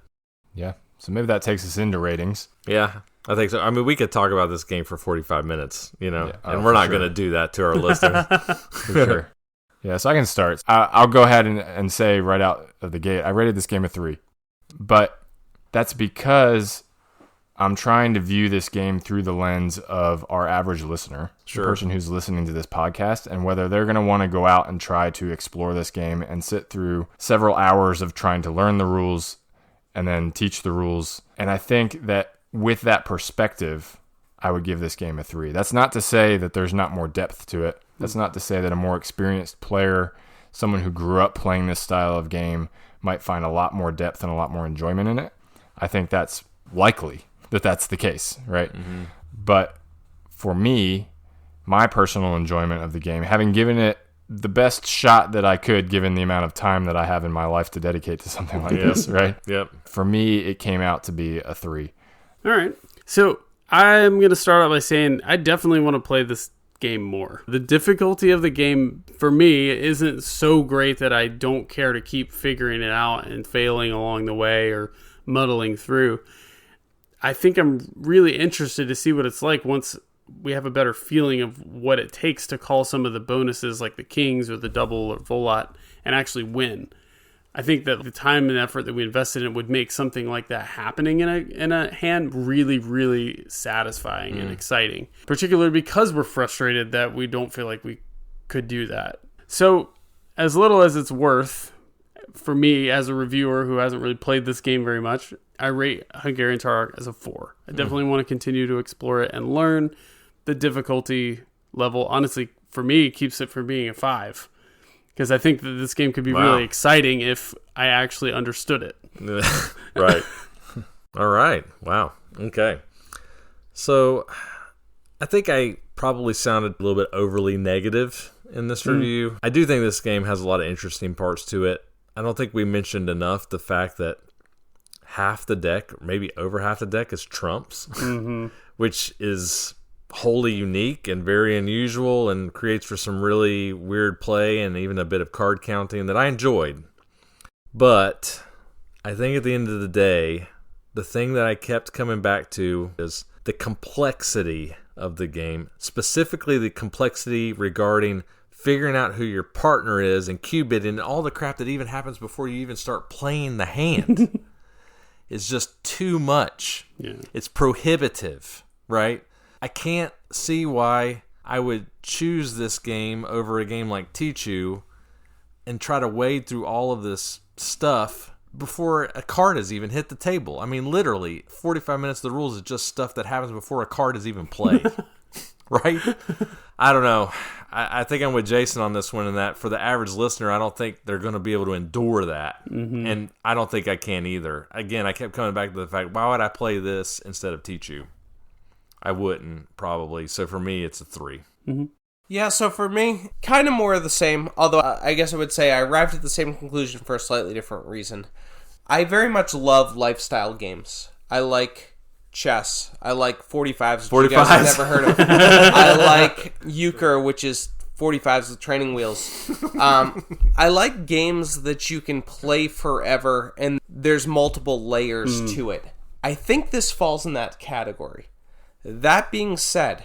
Yeah. So maybe that takes us into ratings. Yeah, I think so. I mean, we could talk about this game for 45 minutes, you know, Yeah. and we're not going to do that to our listeners. For sure. Yeah, so I can start. I'll go ahead and say right out of the gate, I rated this game a 3. But that's because I'm trying to view this game through the lens of our average listener, Sure. the person who's listening to this podcast, and whether they're going to want to go out and try to explore this game and sit through several hours of trying to learn the rules and then teach the rules. And I think that with that perspective, I would give this game a 3. That's not to say that there's not more depth to it. That's not to say that a more experienced player, someone who grew up playing this style of game, might find a lot more depth and a lot more enjoyment in it. I think that's likely that that's the case, right? Mm-hmm. But for me, my personal enjoyment of the game, having given it the best shot that I could given the amount of time that I have in my life to dedicate to something like this, right? Yep. For me, it came out to be a 3. All right. So I'm going to start out by saying I definitely want to play this game more. The difficulty of the game for me isn't so great that I don't care to keep figuring it out and failing along the way or muddling through. I think I'm really interested to see what it's like once we have a better feeling of what it takes to call some of the bonuses like the kings or the double or volat and actually win. I think that the time and effort that we invested in it would make something like that happening in a hand really, really satisfying and exciting, particularly because we're frustrated that we don't feel like we could do that. So as little as it's worth, for me as a reviewer who hasn't really played this game very much, I rate Hungarian Tarokk as a 4. I definitely want to continue to explore it and learn. The difficulty level, honestly, for me, keeps it from being a 5. Because I think that this game could be really exciting if I actually understood it. Right. All right. Wow. Okay. So I think I probably sounded a little bit overly negative in this review. I do think this game has a lot of interesting parts to it. I don't think we mentioned enough the fact that half the deck, or maybe over half the deck, is trumps, which is wholly unique and very unusual and creates for some really weird play and even a bit of card counting that I enjoyed. But I think at the end of the day, the thing that I kept coming back to is the complexity of the game, specifically the complexity regarding figuring out who your partner is and cue bidding and all the crap that even happens before you even start playing the hand. It's just too much. Yeah. It's prohibitive, right? I can't see why I would choose this game over a game like Tichu and try to wade through all of this stuff before a card has even hit the table. I mean, literally, 45 minutes of the rules is just stuff that happens before a card is even played. Right? I don't know. I think I'm with Jason on this one, in that for the average listener, I don't think they're going to be able to endure that. And I don't think I can either. Again, I kept coming back to the fact, why would I play this instead of Tichu? I wouldn't, probably. So for me, it's a 3. Yeah, so for me, kind of more of the same, although I guess I would say I arrived at the same conclusion for a slightly different reason. I very much love lifestyle games. I like chess. I like 45s, which you guys have never heard of. I like euchre, which is 45s with training wheels. I like games that you can play forever, and there's multiple layers to it. I think this falls in that category. That being said,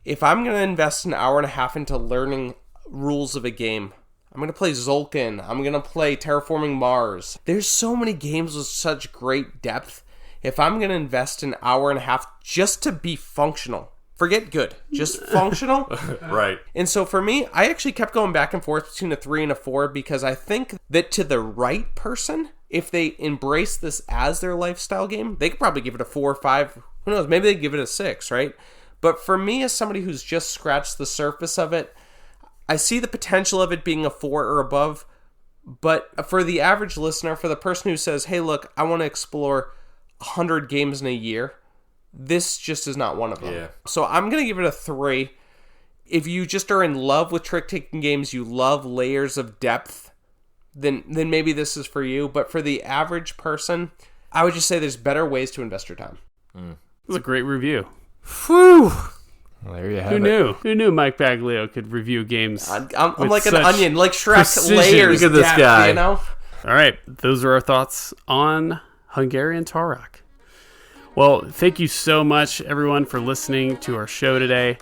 if I'm going to invest an hour and a half into learning rules of a game, I'm going to play Zolkin, I'm going to play Terraforming Mars. There's so many games with such great depth. If I'm going to invest an hour and a half just to be functional, forget good, just functional. Right. And so for me, I actually kept going back and forth between a 3 and a 4 because I think that to the right person, if they embrace this as their lifestyle game, they could probably give it a 4 or 5. Who knows? Maybe they give it a 6, right? But for me, as somebody who's just scratched the surface of it, I see the potential of it being a 4 or above. But for the average listener, for the person who says, hey, look, I want to explore 100 games in a year, this just is not one of them. Yeah. So I'm going to give it a 3. If you just are in love with trick-taking games, you love layers of depth, then maybe this is for you. But for the average person, I would just say there's better ways to invest your time. It was a great review. Whew. Well, there you have Who it. knew? Who knew Mike Baglio could review games? I'm with like an such onion, like Shrek, precision. layers Look at this depth, guy. you know? All right, those are our thoughts on Hungarian Tarokk. Well, thank you so much, everyone, for listening to our show today.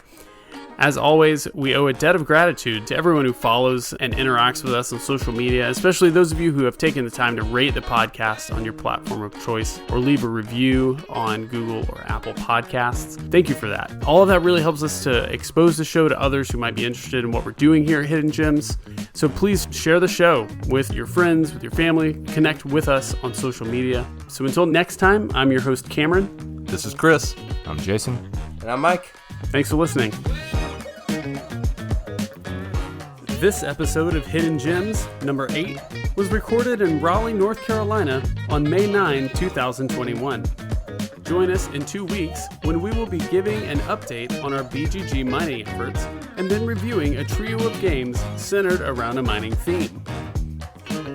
As always, we owe a debt of gratitude to everyone who follows and interacts with us on social media, especially those of you who have taken the time to rate the podcast on your platform of choice or leave a review on Google or Apple Podcasts. Thank you for that. All of that really helps us to expose the show to others who might be interested in what we're doing here at Hidden Gems. So please share the show with your friends, with your family, connect with us on social media. So until next time, I'm your host, Cameron. This is Chris. I'm Jason. And I'm Mike. Thanks for listening. This episode of Hidden Gems, number 8, was recorded in Raleigh, North Carolina on May 9, 2021. Join us in 2 weeks when we will be giving an update on our BGG mining efforts and then reviewing a trio of games centered around a mining theme.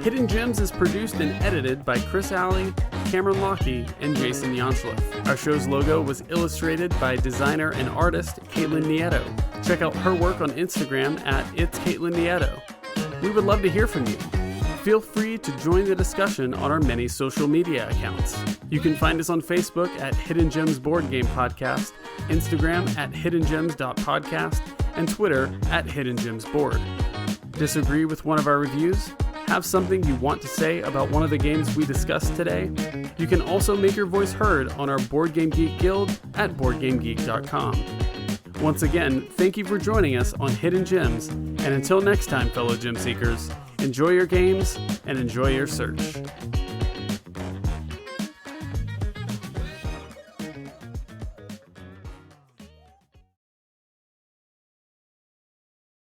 Hidden Gems is produced and edited by Chris Alley, Cameron Lockey, and Jason Yanchuleff. Our show's logo was illustrated by designer and artist Katelyn Nieto. Check out her work on Instagram at It's Katelyn Nieto. We would love to hear from you. Feel free to join the discussion on our many social media accounts. You can find us on Facebook at Hidden Gems Board Game Podcast, Instagram at hiddengems.podcast, and Twitter at Hidden Gems Board. Disagree with one of our reviews? Have something you want to say about one of the games we discussed today? You can also make your voice heard on our Board Game Geek Guild at BoardGameGeek.com. Once again, thank you for joining us on Hidden Gems, and until next time, fellow gem seekers, enjoy your games and enjoy your search.